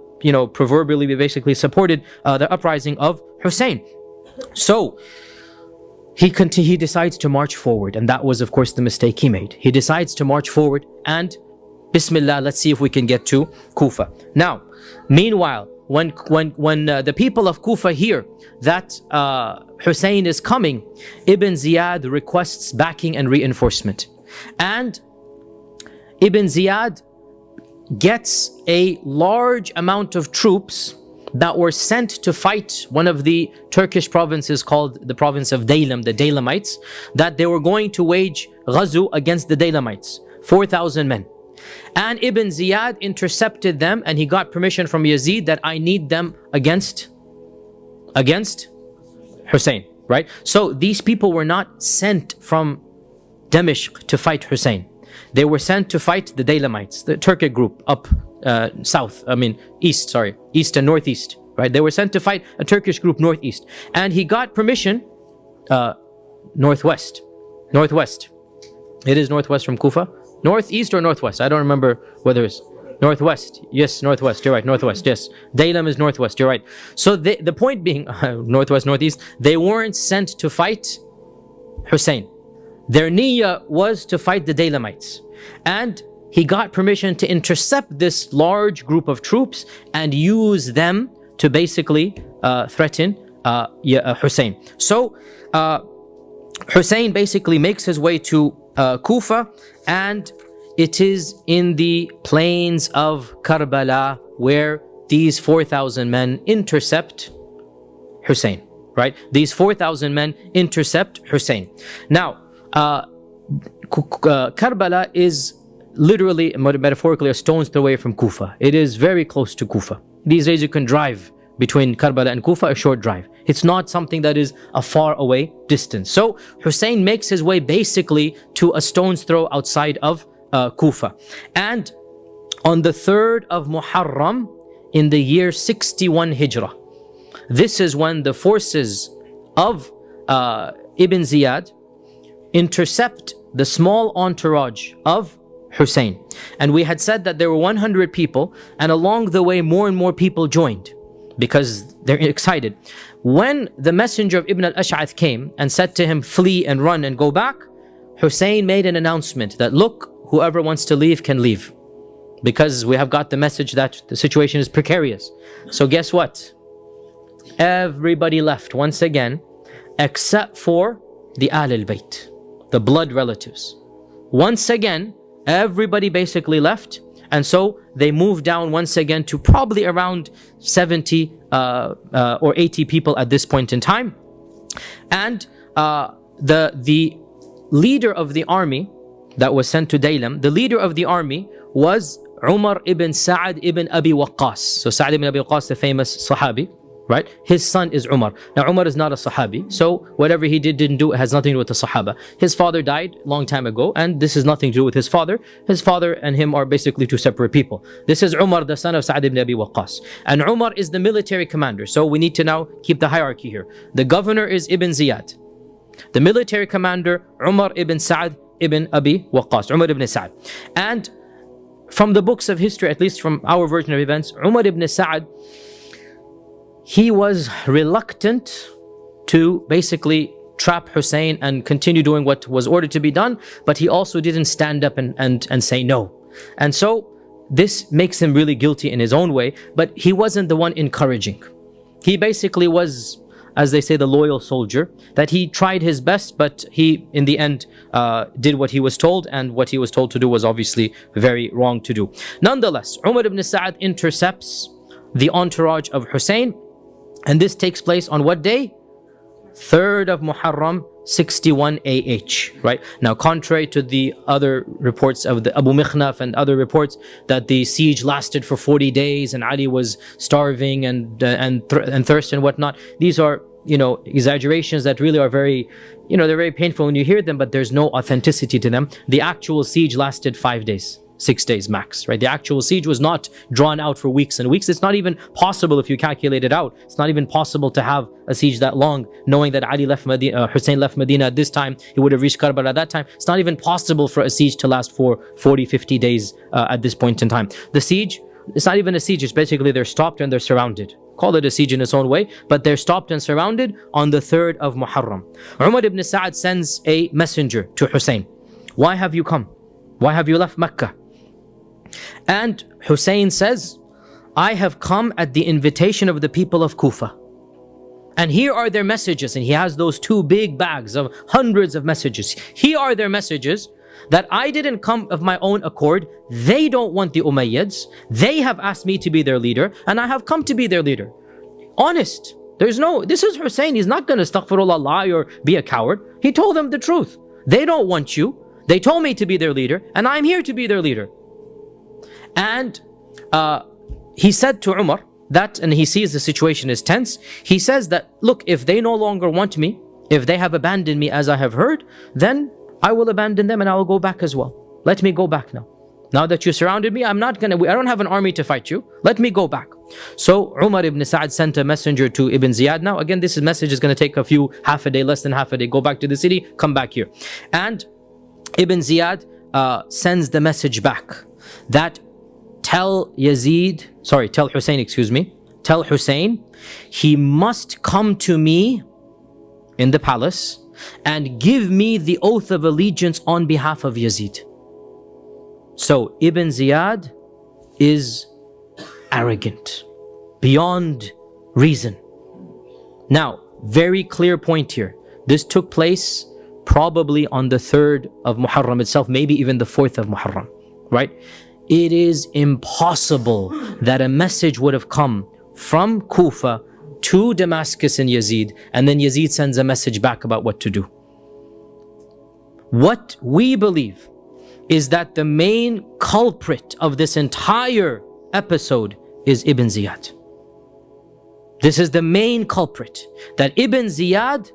proverbially basically supported the uprising of Hussein. So he decides to march forward, and that was of course the mistake he made. He decides to march forward, and Bismillah, let's see if we can get to Kufa. Now, meanwhile, when the people of Kufa hear that Hussein is coming, Ibn Ziyad requests backing and reinforcement. And Ibn Ziyad gets a large amount of troops that were sent to fight one of the Turkish provinces called the province of Daylam, the Daylamites, that they were going to wage ghazu against the Daylamites, 4,000 men. And Ibn Ziyad intercepted them, and he got permission from Yazid that I need them against Hussein, right? So these people were not sent from Damascus to fight Hussein. They were sent to fight the Daylamites, the Turkic group up east and northeast, right? They were sent to fight a Turkish group northeast. And he got permission, northwest. It is northwest from Kufa. Northeast or northwest? I don't remember whether it's northwest. Yes, northwest. You're right. Northwest. Yes. Daylam is northwest. You're right. So the point being, northwest, northeast, they weren't sent to fight Hussein. Their niyyah was to fight the Daylamites. And he got permission to intercept this large group of troops and use them to basically threaten Hussein. So Hussein basically makes his way to Kufa, and it is in the plains of Karbala where these 4,000 men intercept Hussein, right? These 4,000 men intercept Hussein. Now, Karbala is literally, metaphorically, a stone's throw away from Kufa. It is very close to Kufa. These days you can drive between Karbala and Kufa, a short drive. It's not something that is a far away distance. So Hussein makes his way basically to a stone's throw outside of Kufa. And on the 3rd of Muharram in the year 61 Hijrah, this is when the forces of Ibn Ziyad intercept the small entourage of Hussein. And we had said that there were 100 people, and along the way more and more people joined because they're excited. When the messenger of Ibn al-Ash'ath came and said to him, flee and run and go back, Hussein made an announcement that, look, whoever wants to leave can leave, because we have got the message that the situation is precarious. So guess what? Everybody left once again, except for the Ahlul Bayt, the blood relatives. Once again, everybody basically left, And so they moved down once again to probably around 70 or 80 people at this point in time. And the leader of the army that was sent to Daylam, the leader of the army was Umar ibn Sa'ad ibn Abi Waqqas. So Sa'ad ibn Abi Waqqas, the famous Sahabi, right? His son is Umar. Now Umar is not a Sahabi, so whatever he didn't do, it has nothing to do with the Sahaba. His father died a long time ago, and this has nothing to do with his father. His father and him are basically two separate people. This is Umar, the son of Sa'ad ibn Abi Waqqas. And Umar is the military commander, so we need to now keep the hierarchy here. The governor is Ibn Ziyad. The military commander, Umar ibn Sa'ad ibn Abi Waqqas, Umar ibn Sa'ad. And from the books of history, at least from our version of events, Umar ibn Sa'ad, he was reluctant to basically trap Hussein and continue doing what was ordered to be done, but he also didn't stand up and say no. And so this makes him really guilty in his own way, but he wasn't the one encouraging. He basically was, as they say, the loyal soldier, that he tried his best, but he, in the end, did what he was told, and what he was told to do was obviously very wrong to do. Nonetheless, Umar ibn Sa'ad intercepts the entourage of Hussein, and this takes place on what day? 3rd of Muharram, 61 AH, right? Now, contrary to the other reports of the Abu Mikhnaf and other reports that the siege lasted for 40 days and Ali was starving and thirst and whatnot, these are, exaggerations that really are very, they're very painful when you hear them, but there's no authenticity to them. The actual siege lasted 5 days. 6 days max, right? The actual siege was not drawn out for weeks and weeks. It's not even possible if you calculate it out. It's not even possible to have a siege that long, knowing that Ali left Medina, Hussein left Medina at this time. He would have reached Karbala at that time. It's not even possible for a siege to last for 40, 50 days at this point in time. The siege, it's not even a siege. It's basically they're stopped and they're surrounded. Call it a siege in its own way, but they're stopped and surrounded on the 3rd of Muharram. Umar ibn Sa'ad sends a messenger to Hussein. Why have you come? Why have you left Mecca? And Hussein says, I have come at the invitation of the people of Kufa. And here are their messages. And he has those 2 big bags of hundreds of messages. Here are their messages that I didn't come of my own accord. They don't want the Umayyads. They have asked me to be their leader, and I have come to be their leader. Honest. This is Hussein. He's not going to astaghfirullah lie or be a coward. He told them the truth. They don't want you. They told me to be their leader, and I'm here to be their leader. And he said to Umar that, and he sees the situation is tense, he says that, look, if they no longer want me, if they have abandoned me as I have heard, then I will abandon them and I will go back as well. Let me go back now. Now that you surrounded me, I don't have an army to fight you. Let me go back. So Umar ibn Sa'ad sent a messenger to Ibn Ziyad. Now again, this message is going to take half a day, less than half a day. Go back to the city, come back here. And Ibn Ziyad sends the message back that tell Hussein, tell Hussein, he must come to me in the palace and give me the oath of allegiance on behalf of Yazid. So Ibn Ziyad is arrogant beyond reason. Now, very clear point here. This took place probably on the 3rd of Muharram itself, maybe even the 4th of Muharram, right? It is impossible that a message would have come from Kufa to Damascus and Yazid, and then Yazid sends a message back about what to do. What we believe is that the main culprit of this entire episode is Ibn Ziyad. This is the main culprit, that Ibn Ziyad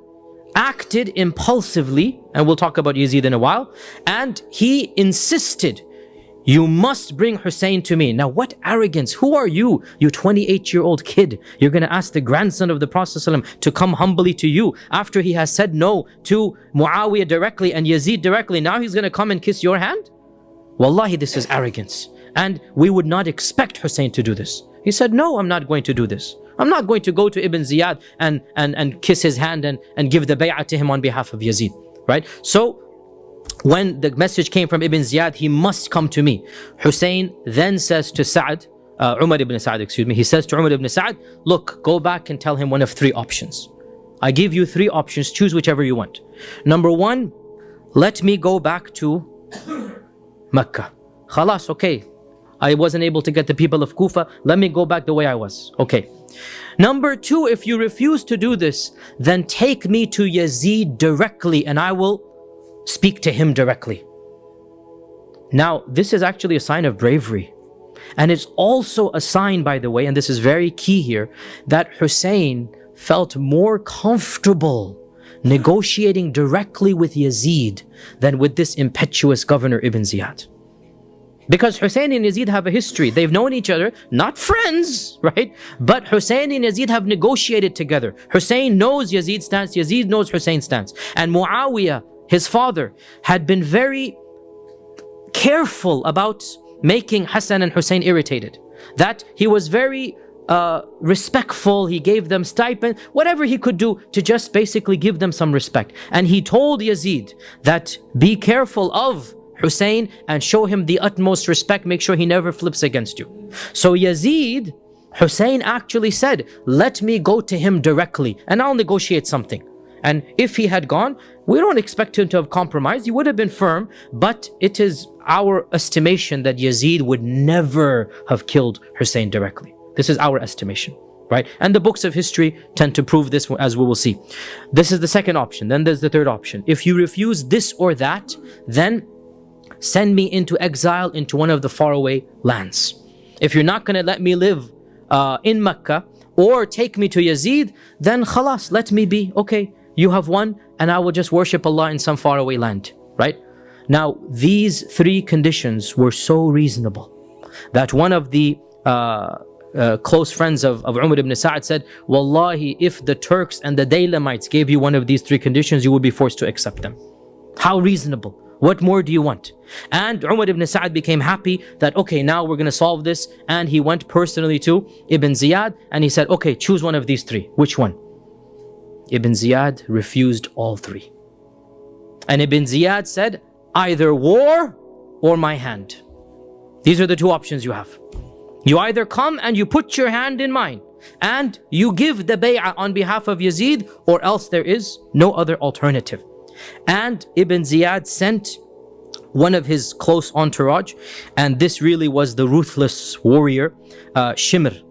acted impulsively, and we'll talk about Yazid in a while, and he insisted, you must bring Hussein to me. Now what arrogance, who are you? You 28-year-old kid. You're going to ask the grandson of the Prophet ﷺ to come humbly to you after he has said no to Muawiyah directly and Yazid directly. Now he's going to come and kiss your hand? Wallahi, this is arrogance. And we would not expect Hussein to do this. He said, no, I'm not going to do this. I'm not going to go to Ibn Ziyad and kiss his hand and give the bay'ah to him on behalf of Yazid, right? So when the message came from Ibn Ziyad, he must come to me. Hussein then says to Umar ibn Sa'ad, he says to Umar ibn Sa'ad, look, go back and tell him one of 3 options. I give you 3 options, choose whichever you want. Number 1, let me go back to Mecca. Khalas, okay. I wasn't able to get the people of Kufa. Let me go back the way I was. Okay. Number two, if you refuse to do this, then take me to Yazid directly and I will speak to him directly. Now, this is actually a sign of bravery. And it's also a sign, by the way, and this is very key here, that Hussein felt more comfortable negotiating directly with Yazid than with this impetuous governor Ibn Ziyad. Because Hussein and Yazid have a history. They've known each other, not friends, right? But Hussein and Yazid have negotiated together. Hussein knows Yazid's stance, Yazid knows Hussein's stance. And Muawiyah, his father, had been very careful about making Hassan and Hussein irritated. That he was very respectful. He gave them stipend, whatever he could do to just basically give them some respect. And he told Yazid that be careful of Hussein and show him the utmost respect. Make sure he never flips against you. So Yazid, Hussein actually said, let me go to him directly and I'll negotiate something. And if he had gone, we don't expect him to have compromised. He would have been firm, but it is our estimation that Yazid would never have killed Hussein directly. This is our estimation, right? And the books of history tend to prove this, as we will see. This is the second option. Then there's the third option. If you refuse this or that, then send me into exile into one of the faraway lands. If you're not going to let me live in Mecca or take me to Yazid, then khalas, let me be. Okay, you have won and I will just worship Allah in some faraway land, right? Now, these three conditions were so reasonable that one of the close friends of Umar ibn Sa'd said, Wallahi, if the Turks and the Daylamites gave you one of these three conditions, you would be forced to accept them. How reasonable. What more do you want? And Umar ibn Sa'd became happy that, okay, now we're going to solve this. And he went personally to Ibn Ziyad and he said, okay, choose one of these three. Which one? Ibn Ziyad refused all three. And Ibn Ziyad said, either war or my hand. These are the two options you have. You either come and you put your hand in mine and you give the bay'ah on behalf of Yazid, or else there is no other alternative. And Ibn Ziyad sent one of his close entourage, and this really was the ruthless warrior, Shimr.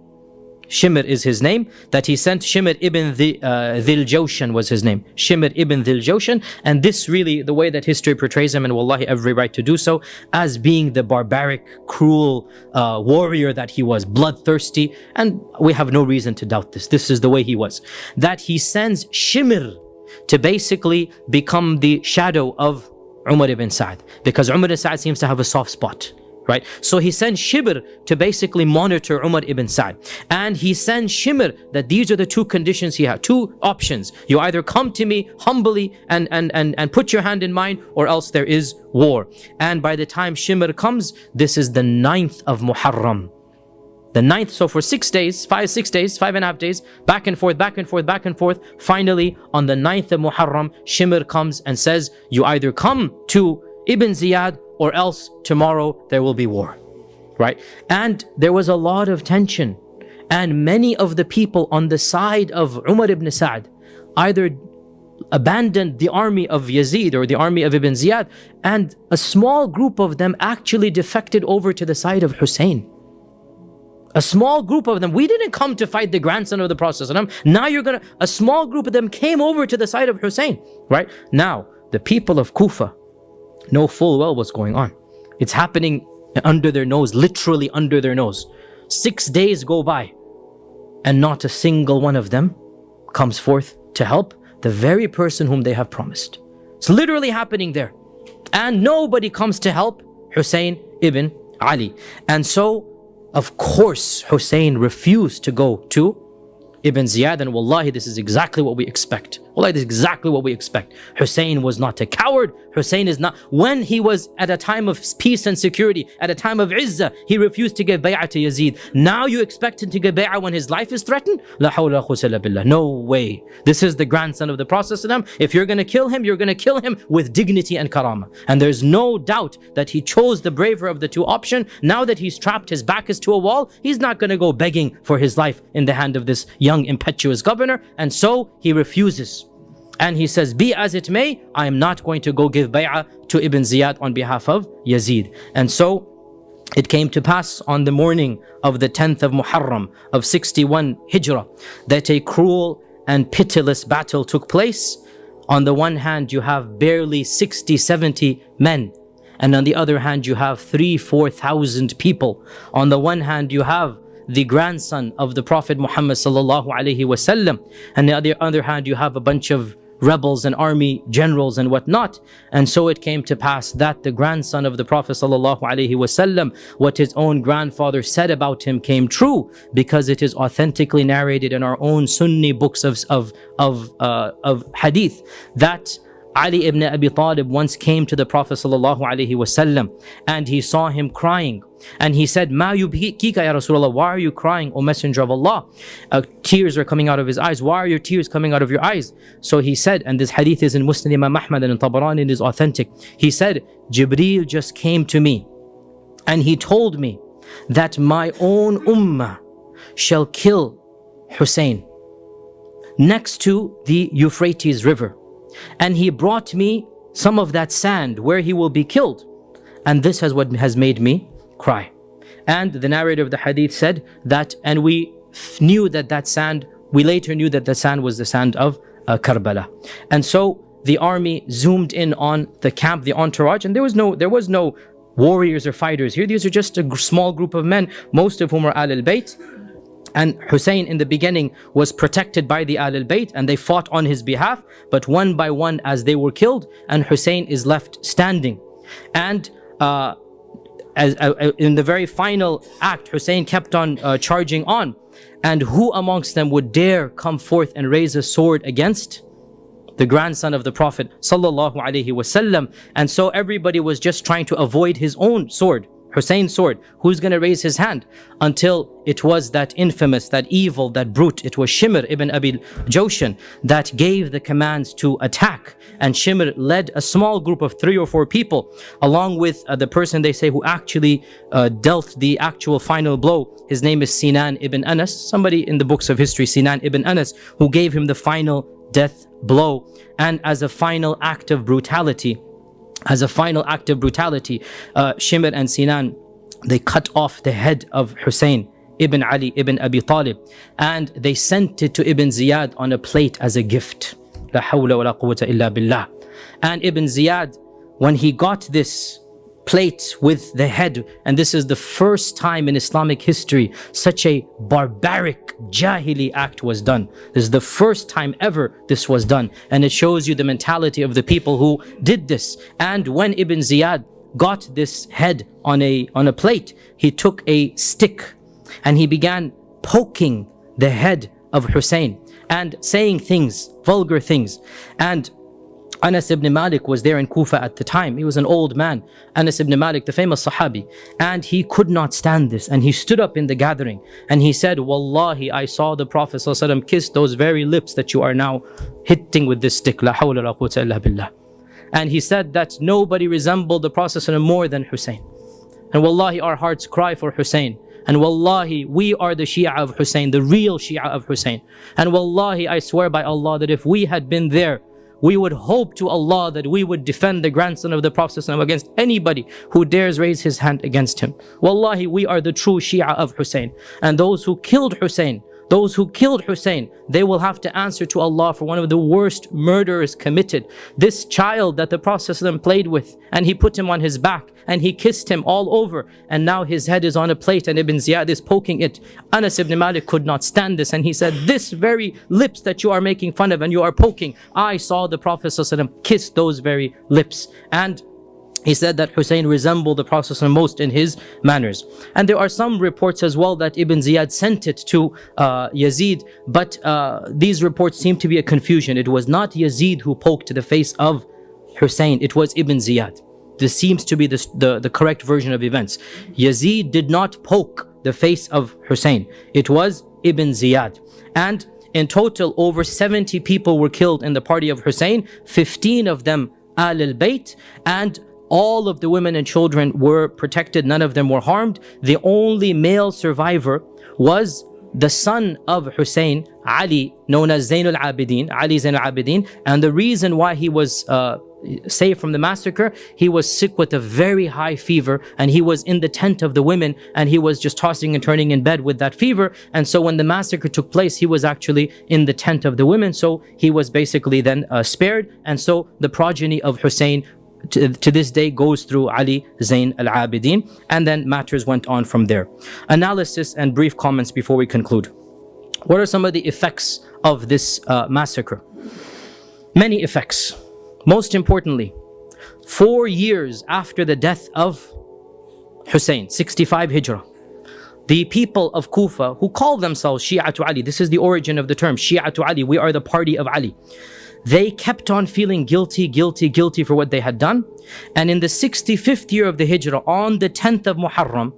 Shimr is his name, that he sent. Shimr ibn Dhil Jawshan was his name. Shimr ibn Dhil Jawshan. And this really, the way that history portrays him, and wallahi every right to do so, as being the barbaric, cruel warrior that he was, bloodthirsty. And we have no reason to doubt this. This is the way he was. That he sends Shimr to basically become the shadow of Umar ibn Sa'd, because Umar ibn Sa'd seems to have a soft spot, right? So he sends Shibr to basically monitor Umar ibn Sa'd, and he sends Shimr that these are the two conditions he had, two options. You either come to me humbly and put your hand in mine, or else there is war. And by the time Shimr comes, this is the 9th of Muharram. The 9th, so for 6 days, 5.5 days, back and forth, back and forth, back and forth. Finally, on the 9th of Muharram, Shimr comes and says, you either come to Ibn Ziyad or else tomorrow there will be war, right? And there was a lot of tension. And many of the people on the side of Umar ibn Sa'd either abandoned the army of Yazid or the army of Ibn Ziyad, and a small group of them actually defected over to the side of Hussein. A small group of them. We didn't come to fight the grandson of the Prophet. Now a small group of them came over to the side of Hussein, right? Now, the people of Kufa know full well what's going on. It's happening under their nose, literally under their nose. 6 days go by and not a single one of them comes forth to help the very person whom they have promised. It's literally happening there. And nobody comes to help Hussein ibn Ali. And so, of course, Hussein refused to go to Ibn Ziyad, and wallahi, this is exactly what we expect. Wallahi, this is exactly what we expect. Hussein was not a coward. Hussein is not, when he was at a time of peace and security, at a time of izzah, he refused to give bay'ah to Yazid. Now you expect him to give bay'ah when his life is threatened? La hawla quwwata illa billah. No way. This is the grandson of the Prophet. If you're going to kill him, you're going to kill him with dignity and karama. And there's no doubt that he chose the braver of the two options. Now that he's trapped, his back is to a wall, he's not going to go begging for his life in the hand of this young impetuous governor. And so he refuses. And he says, be as it may, I am not going to go give bay'ah to Ibn Ziyad on behalf of Yazid. And so It came to pass on the morning of the 10th of Muharram of 61 Hijrah that a cruel and pitiless battle took place. On the one hand, you have barely 60, 70 men. And on the other hand, you have 3,000-4,000 people. On the one hand, you have the grandson of the Prophet Muhammad sallallahu alaihi wasallam, and on the other hand, you have a bunch of rebels and army generals and whatnot. And so it came to pass that the grandson of the Prophet sallallahu alaihi wasallam, what his own grandfather said about him came true, because it is authentically narrated in our own Sunni books of Hadith that Ali ibn Abi Talib once came to the Prophet sallallahu alaihi wasallam and he saw him crying, and he said, "Ma yubkika ya Rasulullah, why are you crying, O Messenger of Allah? Tears are coming out of his eyes. Why are your tears coming out of your eyes?" So he said, and this hadith is in Muslim Imam Ahmad and in Tabarani, it is authentic. He said, "Jibreel just came to me and he told me that my own ummah shall kill Hussein next to the Euphrates River. And he brought me some of that sand where he will be killed. And this is what has made me cry." And the narrator of the hadith said that, and we knew that that sand, we later knew that the sand was the sand of Karbala. And so the army zoomed in on the camp, the entourage, and there was no warriors or fighters here. These are just a small group of men, most of whom are Ahlul Bayt. And Hussein in the beginning was protected by the Ahlul Bayt, and they fought on his behalf, but one by one as they were killed, and Hussein is left standing. And in the very final act, Hussein kept on charging on. And who amongst them would dare come forth and raise a sword against the grandson of the Prophet sallallahu alaihi wasallam? And so everybody was just trying to avoid his own sword, Hussein's sword. Who's going to raise his hand? Until it was that infamous, that evil, that brute, it was Shimr ibn Abi Jawshan that gave the commands to attack. And Shimr led a small group of 3 or 4 people, along with the person they say who actually dealt the actual final blow. His name is Sinan ibn Anas, somebody in the books of history, Sinan ibn Anas, who gave him the final death blow. And as a final act of brutality, Shimr and Sinan, they cut off the head of Hussein ibn Ali ibn Abi Talib, and they sent it to Ibn Ziyad on a plate as a gift. La hawla wa la quwwata illa billah. And Ibn Ziyad, when he got this plate with the head, and this is the first time in Islamic history such a barbaric Jahili act was done. This is the first time ever this was done, and it shows you the mentality of the people who did this. And when Ibn Ziyad got this head on a plate, he took a stick and he began poking the head of Hussein and saying things, vulgar things. And Anas ibn Malik was there in Kufa at the time. He was an old man, Anas ibn Malik, the famous Sahabi, and he could not stand this, and he stood up in the gathering and he said, "Wallahi, I saw the Prophet ﷺ kiss those very lips that you are now hitting with this stick. La hawla la quwwata illa billah." And he said that nobody resembled the Prophet ﷺ more than Hussein. And wallahi, our hearts cry for Hussein. And wallahi, we are the Shia of Hussein, the real Shia of Hussein. And wallahi, I swear by Allah that if we had been there, we would hope to Allah that we would defend the grandson of the Prophet ﷺ against anybody who dares raise his hand against him. Wallahi, we are the true Shia of Hussein. And those who killed Hussein, they will have to answer to Allah for one of the worst murders committed. This child that the Prophet ﷺ played with, and he put him on his back and he kissed him all over, and now his head is on a plate and Ibn Ziyad is poking it. Anas ibn Malik could not stand this, and he said, "This very lips that you are making fun of and you are poking, I saw the Prophet ﷺ kiss those very lips." And he said that Hussein resembled the Prophet ﷺ most in his manners. And there are some reports as well that Ibn Ziyad sent it to Yazid, but these reports seem to be a confusion. It was not Yazid who poked the face of Hussein, it was Ibn Ziyad. This seems to be the correct version of events. Yazid did not poke the face of Hussein, it was Ibn Ziyad. And in total, over 70 people were killed in the party of Hussein, 15 of them Ahlul Bayt, and all of the women and children were protected, none of them were harmed. The only male survivor was the son of Hussein, Ali, known as Zainul Abidin, Ali Zainul Abidin. And the reason why he was saved from the massacre, he was sick with a very high fever, and he was in the tent of the women, and he was just tossing and turning in bed with that fever. And so when the massacre took place, he was actually in the tent of the women, so he was basically then spared. And so the progeny of Hussein to this day goes through Ali Zain al-Abidin, and then matters went on from there. Analysis and brief comments before we conclude. What are some of the effects of this massacre? Many effects. Most importantly, 4 years after the death of Hussein, 65 Hijrah, the people of Kufa, who call themselves Shia to Ali, this is the origin of the term, Shia to Ali, we are the party of Ali. They kept on feeling guilty for what they had done. And in the 65th year of the Hijrah, on the 10th of Muharram,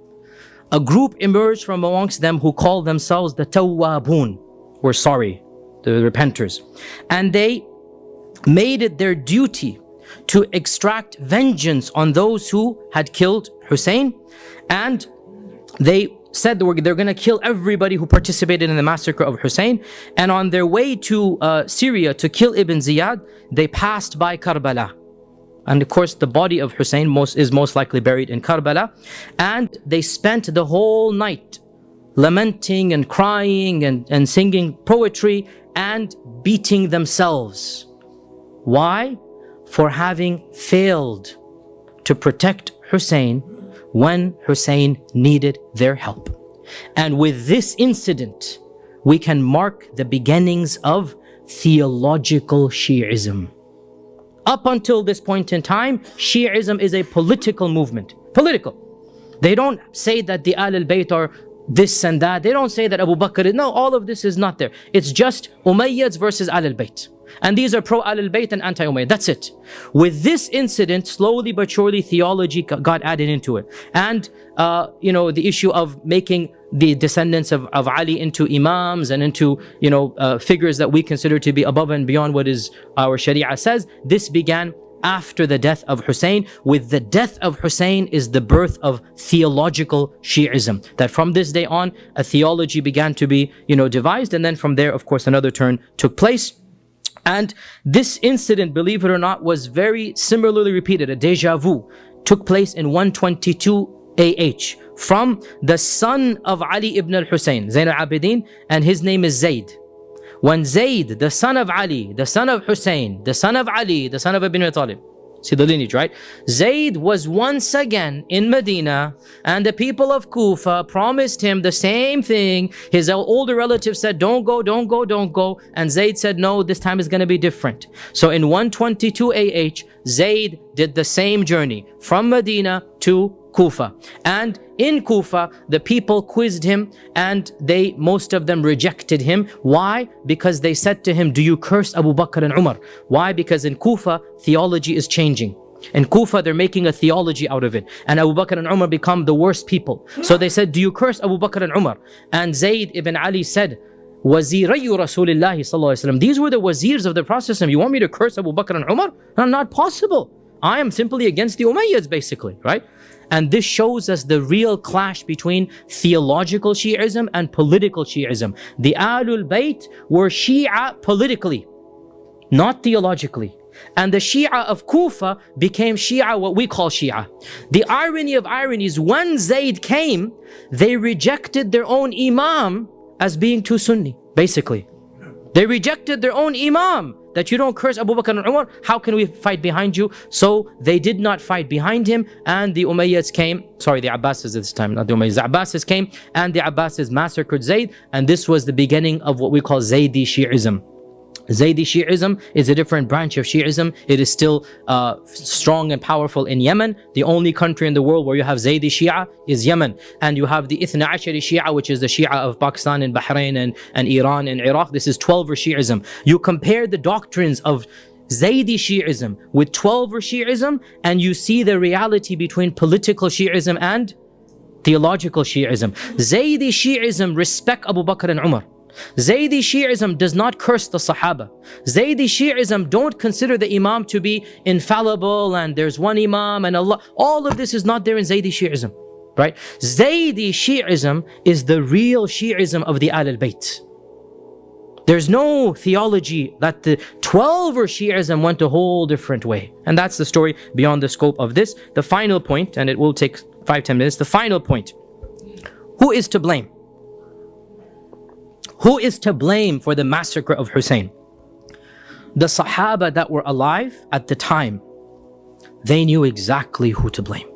a group emerged from amongst them who called themselves the Tawwabun, were sorry, the repenters. And they made it their duty to extract vengeance on those who had killed Hussein, and they said they're going to kill everybody who participated in the massacre of Hussein. And on their way to Syria to kill Ibn Ziyad, they passed by Karbala. And of course, the body of Hussein is most likely buried in Karbala. And they spent the whole night lamenting and crying and singing poetry and beating themselves. Why? For having failed to protect Hussein when Hussein needed their help. And with this incident, we can mark the beginnings of theological Shi'ism. Up until this point in time, Shi'ism is a political movement. Political. They don't say that the Ahlul Bayt are this and that. They don't say that Abu Bakr, no, all of this is not there. It's just Umayyads versus Ahlul Bayt. And these are pro-Ahlul Bayt and anti-Umayyad. That's it. With this incident, slowly but surely, theology got added into it. And, the issue of making the descendants of Ali into imams and into, figures that we consider to be above and beyond what is our Sharia says, this began after the death of Hussein. With the death of Hussein is the birth of theological Shi'ism. That from this day on, a theology began to be, devised. And then from there, of course, another turn took place. And this incident, believe it or not, was very similarly repeated. A deja vu took place in 122 AH from the son of Ali ibn al-Hussein, Zain al-Abidin, and his name is Zayd. When Zayd, the son of Ali, the son of Hussein, the son of Ali, the son of Ibn Abi Talib, see the lineage, right? Zayd was once again in Medina, and the people of Kufa promised him the same thing. His older relative said, don't go, don't go, don't go. And Zayd said, no, this time is going to be different. So in 122 AH, Zayd did the same journey from Medina to Kufa. And in Kufa, the people quizzed him, and most of them rejected him. Why? Because they said to him, do you curse Abu Bakr and Umar? Why? Because in Kufa, theology is changing. In Kufa, they're making a theology out of it. And Abu Bakr and Umar become the worst people. So they said, do you curse Abu Bakr and Umar? And Zayd ibn Ali said, Wazirayu Rasulillahi sallallahu alaihi wasallam. These were the wazirs of the Prophet. You want me to curse Abu Bakr and Umar? No, not possible. I am simply against the Umayyads, basically, right? And this shows us the real clash between theological Shi'ism and political Shi'ism. The Ahlul Bayt were Shia politically, not theologically. And the Shia of Kufa became Shia, what we call Shia. The irony of ironies, when Zayd came, they rejected their own Imam as being too Sunni, basically. They rejected their own Imam, that you don't curse Abu Bakr and Umar, how can we fight behind you? So they did not fight behind him, and the Umayyads came, sorry, the Abbasids this time, not the Umayyads, the Abbasids came, and the Abbasids massacred Zayd, and this was the beginning of what we call Zaydi Shi'ism. Zaydi Shi'ism is a different branch of Shi'ism. It is still strong and powerful in Yemen. The only country in the world where you have Zaydi Shia is Yemen. And you have the Ithna Ashari Shia, which is the Shia of Pakistan and Bahrain and Iran and Iraq. This is 12er Shi'ism. You compare the doctrines of Zaydi Shi'ism with 12er Shi'ism, and you see the reality between political Shi'ism and theological Shi'ism. Zaydi Shi'ism respect Abu Bakr and Umar. Zaydi Shi'ism does not curse the Sahaba. Zaydi Shi'ism don't consider the Imam to be infallible and there's one Imam and Allah. All of this is not there in Zaydi Shi'ism, right? Zaydi Shi'ism is the real Shi'ism of the Ahlul Bayt. There's no theology that the 12 or Shi'ism went a whole different way. And that's the story beyond the scope of this. The final point, and it will take 5-10 minutes, the final point. Who is to blame? Who is to blame for the massacre of Hussein? The Sahaba that were alive at the time, they knew exactly who to blame.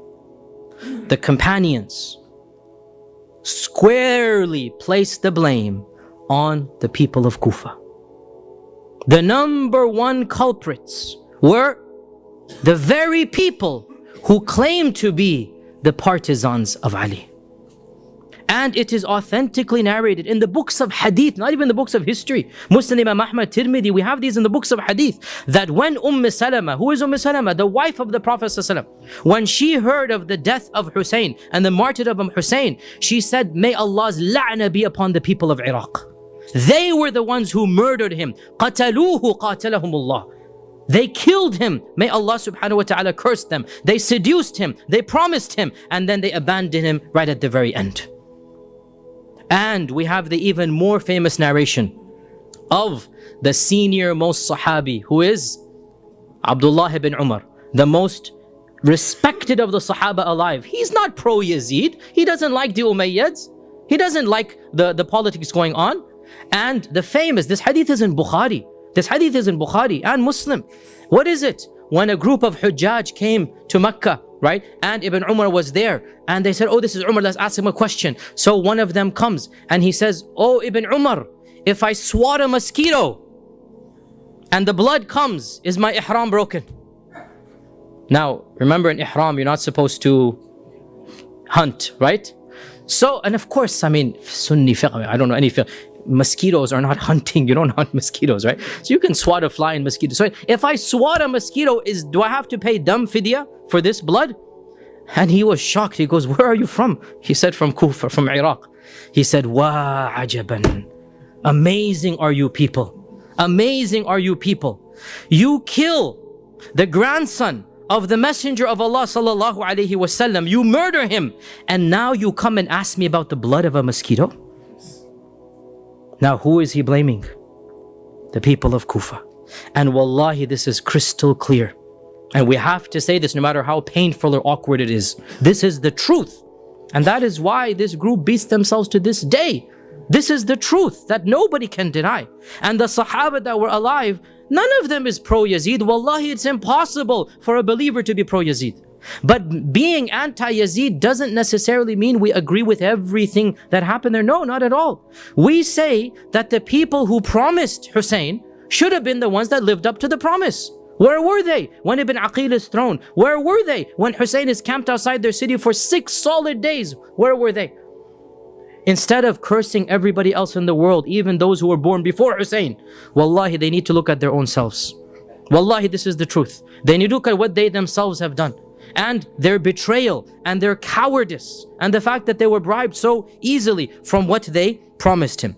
The companions squarely placed the blame on the people of Kufa. The number one culprits were the very people who claimed to be the partisans of Ali. And it is authentically narrated in the books of Hadith, not even the books of history. Muslim, Imam Ahmad, Tirmidhi, we have these in the books of Hadith, that when Salama, who is Salama? The wife of the Prophet ﷺ, when she heard of the death of Hussein and the martyrdom of Hussein, she said, may Allah's la'na be upon the people of Iraq. They were the ones who murdered him. قَتَلُوهُ قَاتَلَهُمُ اللَّهُ. They killed him. May Allah subhanahu wa ta'ala curse them. They seduced him. They promised him. And then they abandoned him right at the very end. And we have the even more famous narration of the senior most Sahabi, who is Abdullah ibn Umar, the most respected of the Sahaba alive. He's not pro-Yazid. He doesn't like the Umayyads. He doesn't like the politics going on. And the famous, this hadith is in Bukhari. This hadith is in Bukhari and Muslim. What is it? When a group of Hujjaj came to Mecca, right? And Ibn Umar was there. And they said, oh, this is Umar, let's ask him a question. So one of them comes and he says, oh, Ibn Umar, if I swat a mosquito and the blood comes, is my ihram broken? Now, remember in ihram, you're not supposed to hunt, right? So, and of course, I mean, Sunni fiqh, I don't know any fiqh. Mosquitoes are not hunting. You don't hunt mosquitoes, right? So you can swat a fly and mosquito. So if I swat a mosquito, do I have to pay dam fidya for this blood? And he was shocked. He goes, where are you from? He said, from Kufa, from Iraq. He said, wa ajaban. Amazing are you people. Amazing are you people. You kill the grandson of the Messenger of Allah sallallahu alaihi wasallam. You murder him. And now you come and ask me about the blood of a mosquito? Now, who is he blaming? The people of Kufa. And wallahi, this is crystal clear. And we have to say this no matter how painful or awkward it is. This is the truth. And that is why this group beats themselves to this day. This is the truth that nobody can deny. And the Sahaba that were alive, none of them is pro-Yazid. Wallahi, it's impossible for a believer to be pro-Yazid. But being anti-Yazid doesn't necessarily mean we agree with everything that happened there. No, not at all. We say that the people who promised Hussein should have been the ones that lived up to the promise. Where were they when Ibn Aqil is thrown? Where were they when Hussein is camped outside their city for 6 solid days? Where were they? Instead of cursing everybody else in the world, even those who were born before Hussein, wallahi, they need to look at their own selves. Wallahi, this is the truth. They need to look at what they themselves have done. And their betrayal and their cowardice and the fact that they were bribed so easily from what they promised him.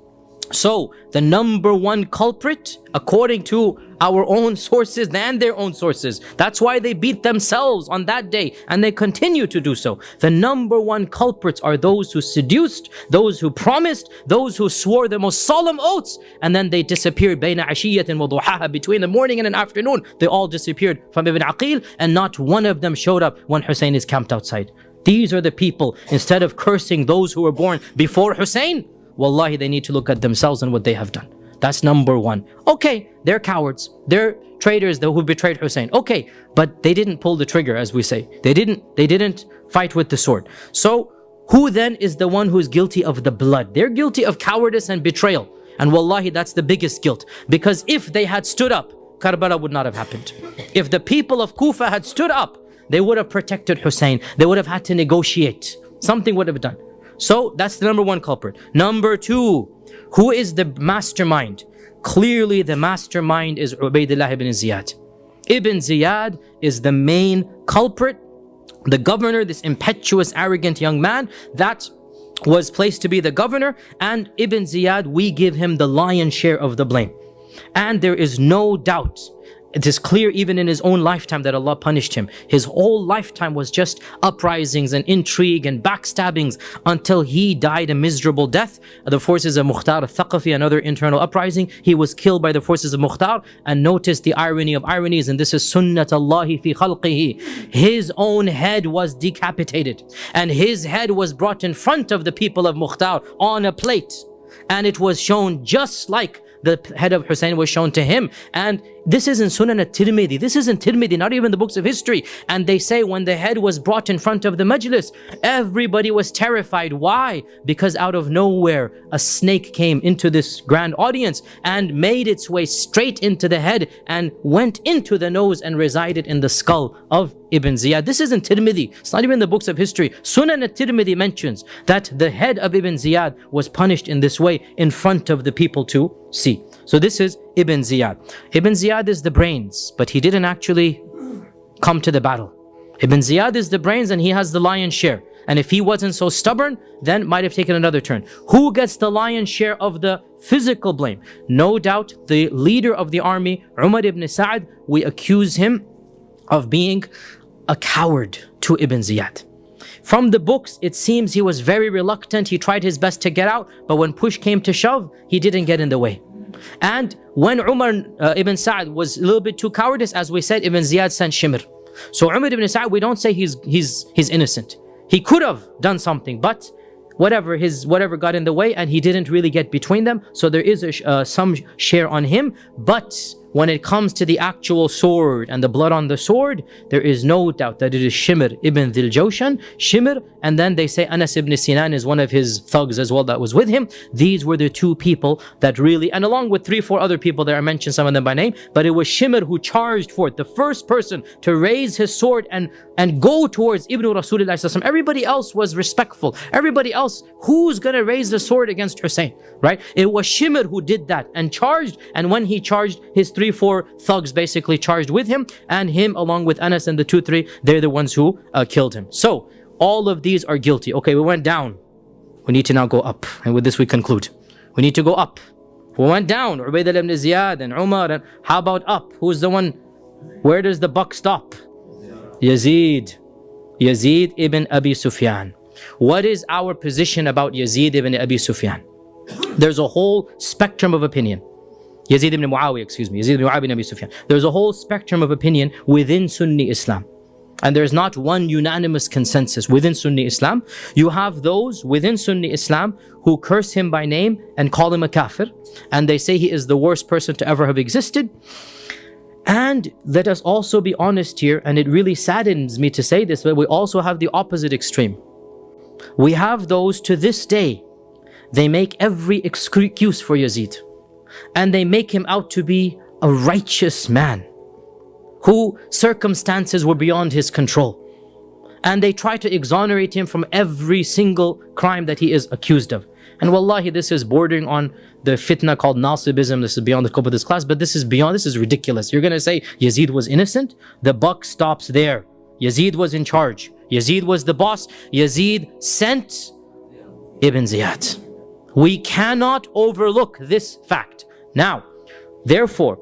So the number one culprit, according to our own sources and their own sources, that's why they beat themselves on that day and they continue to do so. The number one culprits are those who seduced, those who promised, those who swore the most solemn oaths, and then they disappeared between the morning and an afternoon. They all disappeared from Ibn Aqil, and not one of them showed up when Hussein is camped outside. These are the people, instead of cursing those who were born before Hussein, wallahi, they need to look at themselves and what they have done. That's number one. Okay, they're cowards. They're traitors who betrayed Hussein. Okay, but they didn't pull the trigger, as we say. They didn't fight with the sword. So who then is the one who is guilty of the blood? They're guilty of cowardice and betrayal. And wallahi, that's the biggest guilt. Because if they had stood up, Karbala would not have happened. If the people of Kufa had stood up, they would have protected Hussein. They would have had to negotiate. Something would have done. So that's the number one culprit. Number two, who is the mastermind? Clearly the mastermind is Ubaydullah ibn Ziyad. Ibn Ziyad is the main culprit. The governor, this impetuous, arrogant young man that was placed to be the governor. And Ibn Ziyad, we give him the lion's share of the blame. And there is no doubt, It is clear even in his own lifetime that Allah punished him. His whole lifetime was just uprisings and intrigue and backstabbings until he died a miserable death. The forces of Mukhtar al-Thaqafi, another internal uprising, he was killed by the forces of Mukhtar. And notice the irony of ironies, and this is sunnat Allahi fi khalqihi. His own head was decapitated, and his head was brought in front of the people of Mukhtar on a plate, and it was shown just like the head of Hussein was shown to him. And this is in Sunan at-Tirmidhi. This isn't Tirmidhi, not even the books of history. And they say when the head was brought in front of the majlis, everybody was terrified. Why? Because out of nowhere, a snake came into this grand audience and made its way straight into the head and went into the nose and resided in the skull of Ibn Ziyad. This isn't Tirmidhi. It's not even the books of history. Sunan at-Tirmidhi mentions that the head of Ibn Ziyad was punished in this way in front of the people to see. So this is Ibn Ziyad. Ibn Ziyad is the brains, but he didn't actually come to the battle. Ibn Ziyad is the brains and he has the lion's share. And if he wasn't so stubborn, then might have taken another turn. Who gets the lion's share of the physical blame? No doubt the leader of the army, Umar ibn Sa'd. We accuse him of being a coward to Ibn Ziyad. From the books, it seems he was very reluctant. He tried his best to get out, but when push came to shove, he didn't get in the way. And when Umar ibn Sa'd was a little bit too cowardice, as we said, Ibn Ziyad sent Shimr. So Umar ibn Sa'd, we don't say he's innocent. He could have done something, but whatever got in the way, and he didn't really get between them. So there is some share on him. But when it comes to the actual sword and the blood on the sword, there is no doubt that it is Shimr ibn Dhil Jawshan, Shimr, and then they say Anas ibn Sinan is one of his thugs as well that was with him. These were the two people that really, and along with 3-4 other people that are mentioned, some of them by name, but it was Shimr who charged forth, the first person to raise his sword and go towards Ibn Rasulullah. Everybody else was respectful. Everybody else, who's gonna raise the sword against Hussein, right? It was Shimr who did that and charged, and when he charged, his 3-4 thugs basically charged with him, and him along with Anas and the 2-3, they're the ones who killed him. So all of these are guilty. Okay, we went down. We need to now go up. And with this we conclude. We need to go up. We went down. Ubaydullah ibn Ziyad and Umar. And how about up? Who's the one? Where does the buck stop? Yazid. Yazid ibn Abi Sufyan. What is our position about Yazid ibn Abi Sufyan? There's a whole spectrum of opinion. Yazid ibn Muawiyah, Yazid ibn Muawiyah ibn Abi Sufyan. There's a whole spectrum of opinion within Sunni Islam. And there's not one unanimous consensus within Sunni Islam. You have those within Sunni Islam who curse him by name and call him a kafir. And they say he is the worst person to ever have existed. And let us also be honest here, and it really saddens me to say this, but we also have the opposite extreme. We have those to this day, they make every excuse for Yazid. And they make him out to be a righteous man who circumstances were beyond his control. And they try to exonerate him from every single crime that he is accused of. And wallahi, this is bordering on the fitna called Nasibism. This is beyond the scope of this class, but this is ridiculous. You're gonna say Yazid was innocent? The buck stops there. Yazid was in charge. Yazid was the boss. Yazid sent Ibn Ziyad. We cannot overlook this fact. Now, therefore,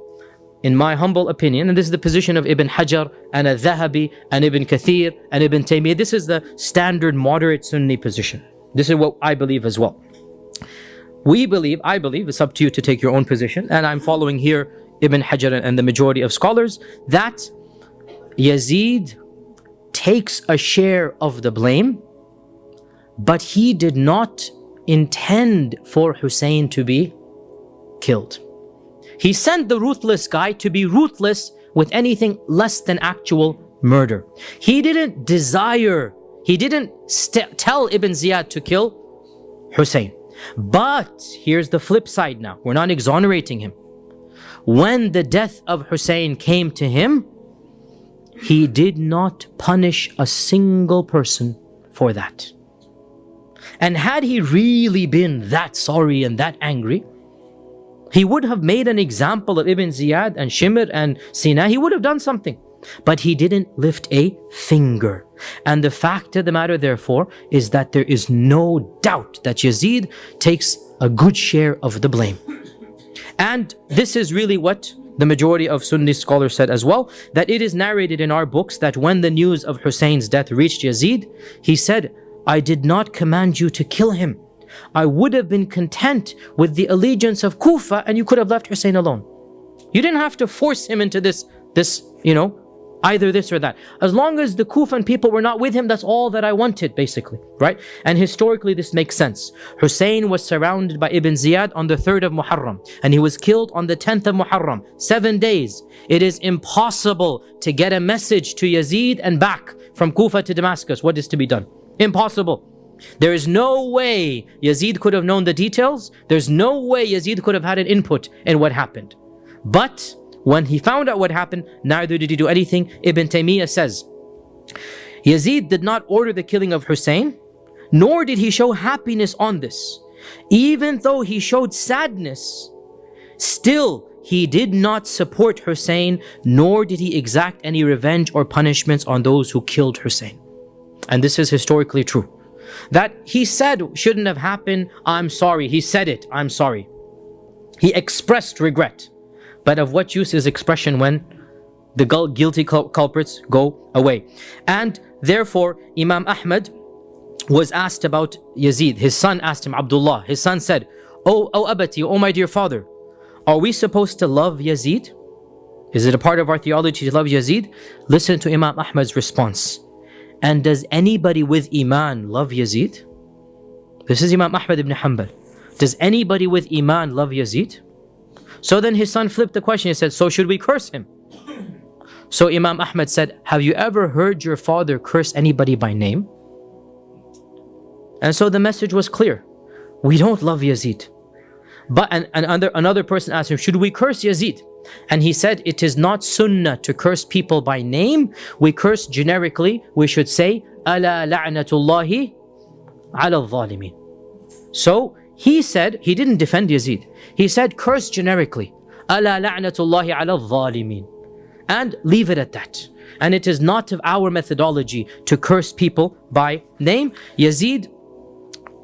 in my humble opinion, and this is the position of Ibn Hajar and Al-Dhahabi and Ibn Kathir and Ibn Taymiyyah, this is the standard moderate Sunni position. This is what I believe as well. I believe, it's up to you to take your own position, and I'm following here Ibn Hajar and the majority of scholars, that Yazid takes a share of the blame, but he did not intend for Hussein to be killed. He sent the ruthless guy to be ruthless with anything less than actual murder. He didn't tell Ibn Ziyad to kill Hussein. But here's the flip side now. We're not exonerating him. When the death of Hussein came to him, he did not punish a single person for that. And had he really been that sorry and that angry, he would have made an example of Ibn Ziyad and Shimr and Sina. He would have done something. But he didn't lift a finger. And the fact of the matter, therefore, is that there is no doubt that Yazid takes a good share of the blame. And this is really what the majority of Sunni scholars said as well, that it is narrated in our books that when the news of Husayn's death reached Yazid, he said, I did not command you to kill him. I would have been content with the allegiance of Kufa and you could have left Hussein alone. You didn't have to force him into this, either this or that. As long as the Kufan people were not with him, that's all that I wanted, basically, right? And historically, this makes sense. Hussein was surrounded by Ibn Ziyad on the 3rd of Muharram, and he was killed on the 10th of Muharram, 7 days. It is impossible to get a message to Yazid and back from Kufa to Damascus. What is to be done? Impossible. There is no way Yazid could have known the details. There's no way Yazid could have had an input in what happened. But when he found out what happened, neither did he do anything. Ibn Taymiyyah says, Yazid did not order the killing of Hussein, nor did he show happiness on this. Even though he showed sadness, still he did not support Hussein, nor did he exact any revenge or punishments on those who killed Hussein. And this is historically true. That he said shouldn't have happened, I'm sorry. He said it, I'm sorry. He expressed regret. But of what use is expression when the guilty culprits go away? And therefore, Imam Ahmad was asked about Yazid. His son asked him, Abdullah. His son said, Oh Abati, oh my dear father, are we supposed to love Yazid? Is it a part of our theology to love Yazid? Listen to Imam Ahmad's response. And does anybody with Iman love Yazid? This is Imam Ahmad ibn Hanbal. Does anybody with Iman love Yazid? So then his son flipped the question. He said, so should we curse him? So Imam Ahmad said, have you ever heard your father curse anybody by name? And so the message was clear. We don't love Yazid. But another person asked him, should we curse Yazid? And he said, it is not sunnah to curse people by name. We curse generically. We should say, Ala la'natullahi ala al-zalimin. So he said, he didn't defend Yazid. He said, curse generically. Ala la'natullahi ala al-zalimin. And leave it at that. And it is not of our methodology to curse people by name. Yazid,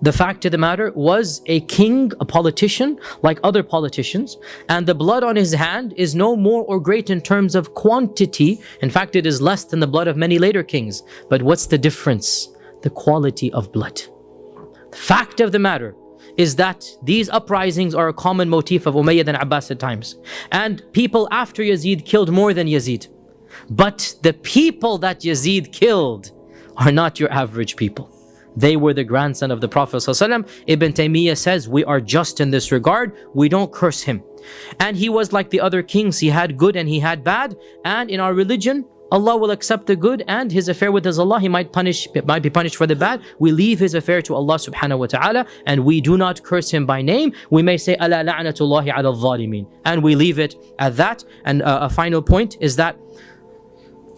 the fact of the matter, was a king, a politician, like other politicians, and the blood on his hand is no more or great in terms of quantity. In fact, it is less than the blood of many later kings. But what's the difference? The quality of blood. The fact of the matter is that these uprisings are a common motif of Umayyad and Abbasid times. And people after Yazid killed more than Yazid. But the people that Yazid killed are not your average people. They were the grandson of the Prophet ﷺ. Ibn Taymiyyah says, we are just in this regard. We don't curse him. And he was like the other kings. He had good and he had bad. And in our religion, Allah will accept the good, and his affair with his Allah, he might be punished for the bad. We leave his affair to Allah subhanahu wa ta'ala, and we do not curse him by name. We may say, Ala la'natullahi ala al-zalimin. And we leave it at that. And a final point is that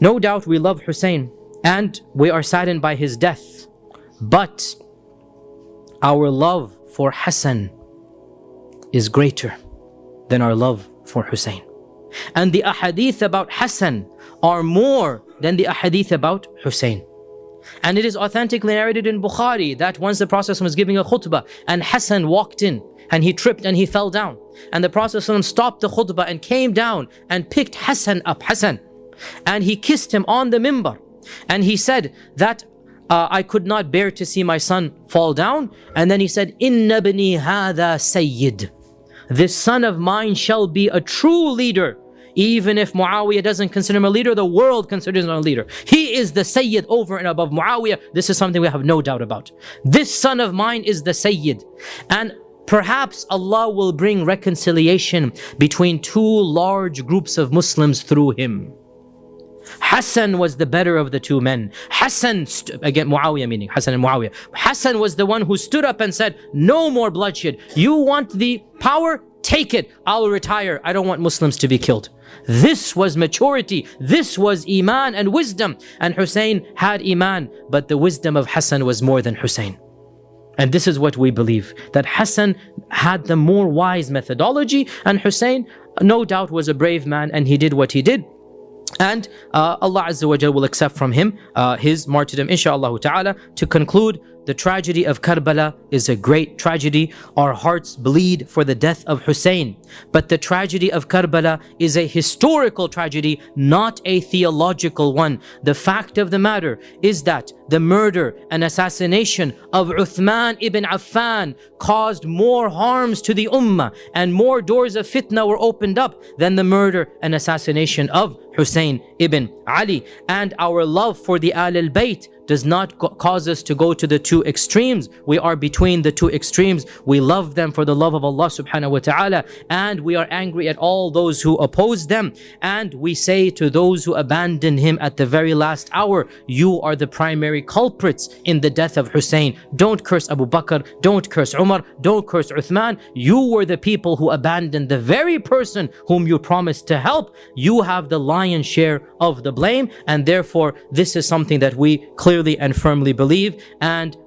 no doubt we love Hussein and we are saddened by his death. But our love for Hassan is greater than our love for Hussein. And the ahadith about Hassan are more than the ahadith about Hussein. And it is authentically narrated in Bukhari that once the Prophet was giving a khutbah and Hassan walked in and he tripped and he fell down. And the Prophet stopped the khutbah and came down and picked Hassan up, and he kissed him on the mimbar. And he said that I could not bear to see my son fall down. And then he said, Inna bani hadha sayyid. This son of mine shall be a true leader. Even if Muawiyah doesn't consider him a leader, the world considers him a leader. He is the Sayyid over and above Muawiyah. This is something we have no doubt about. This son of mine is the Sayyid. And perhaps Allah will bring reconciliation between two large groups of Muslims through him. Hassan was the better of the two men. Hassan, again Muawiyah meaning Hassan and Muawiyah. Hassan was the one who stood up and said, no more bloodshed. You want the power? Take it. I'll retire. I don't want Muslims to be killed. This was maturity. This was Iman and wisdom. And Hussein had Iman, but the wisdom of Hassan was more than Hussein. And this is what we believe, that Hassan had the more wise methodology, and Hussein no doubt was a brave man and he did what he did. And Allah Azza wa Jal will accept from him his martyrdom, inshaAllah ta'ala. To conclude, the tragedy of Karbala is a great tragedy. Our hearts bleed for the death of Hussein. But the tragedy of Karbala is a historical tragedy, not a theological one. The fact of the matter is that the murder and assassination of Uthman ibn Affan caused more harms to the ummah, and more doors of fitna were opened up than the murder and assassination of Hussain ibn Ali. And our love for the Ahlul Bayt does not cause us to go to the two extremes. We are between the two extremes. We love them for the love of Allah subhanahu wa ta'ala, and we are angry at all those who oppose them. And we say to those who abandon him at the very last hour, you are the primary culprits in the death of Hussein. Don't curse Abu Bakr, don't curse Umar, don't curse Uthman. You were the people who abandoned the very person whom you promised to help. You have the lion's share of the blame, and therefore this is something that we clearly and firmly believe. And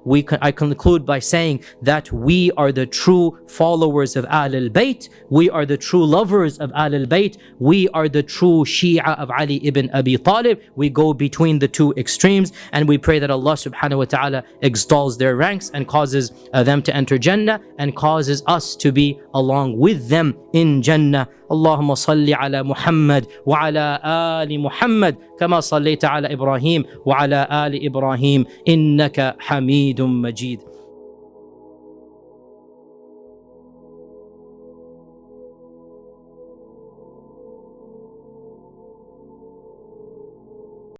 I conclude by saying that we are the true followers of Ahlul Bayt. We are the true lovers of Ahlul Bayt. We are the true Shia of Ali ibn Abi Talib. We go between the two extremes, and we pray that Allah subhanahu wa ta'ala exalts their ranks and causes them to enter Jannah, and causes us to be along with them in Jannah. اللهم صل على محمد وعلى آل محمد كما صليت على إبراهيم وعلى آل إبراهيم إنك حميد مجيد.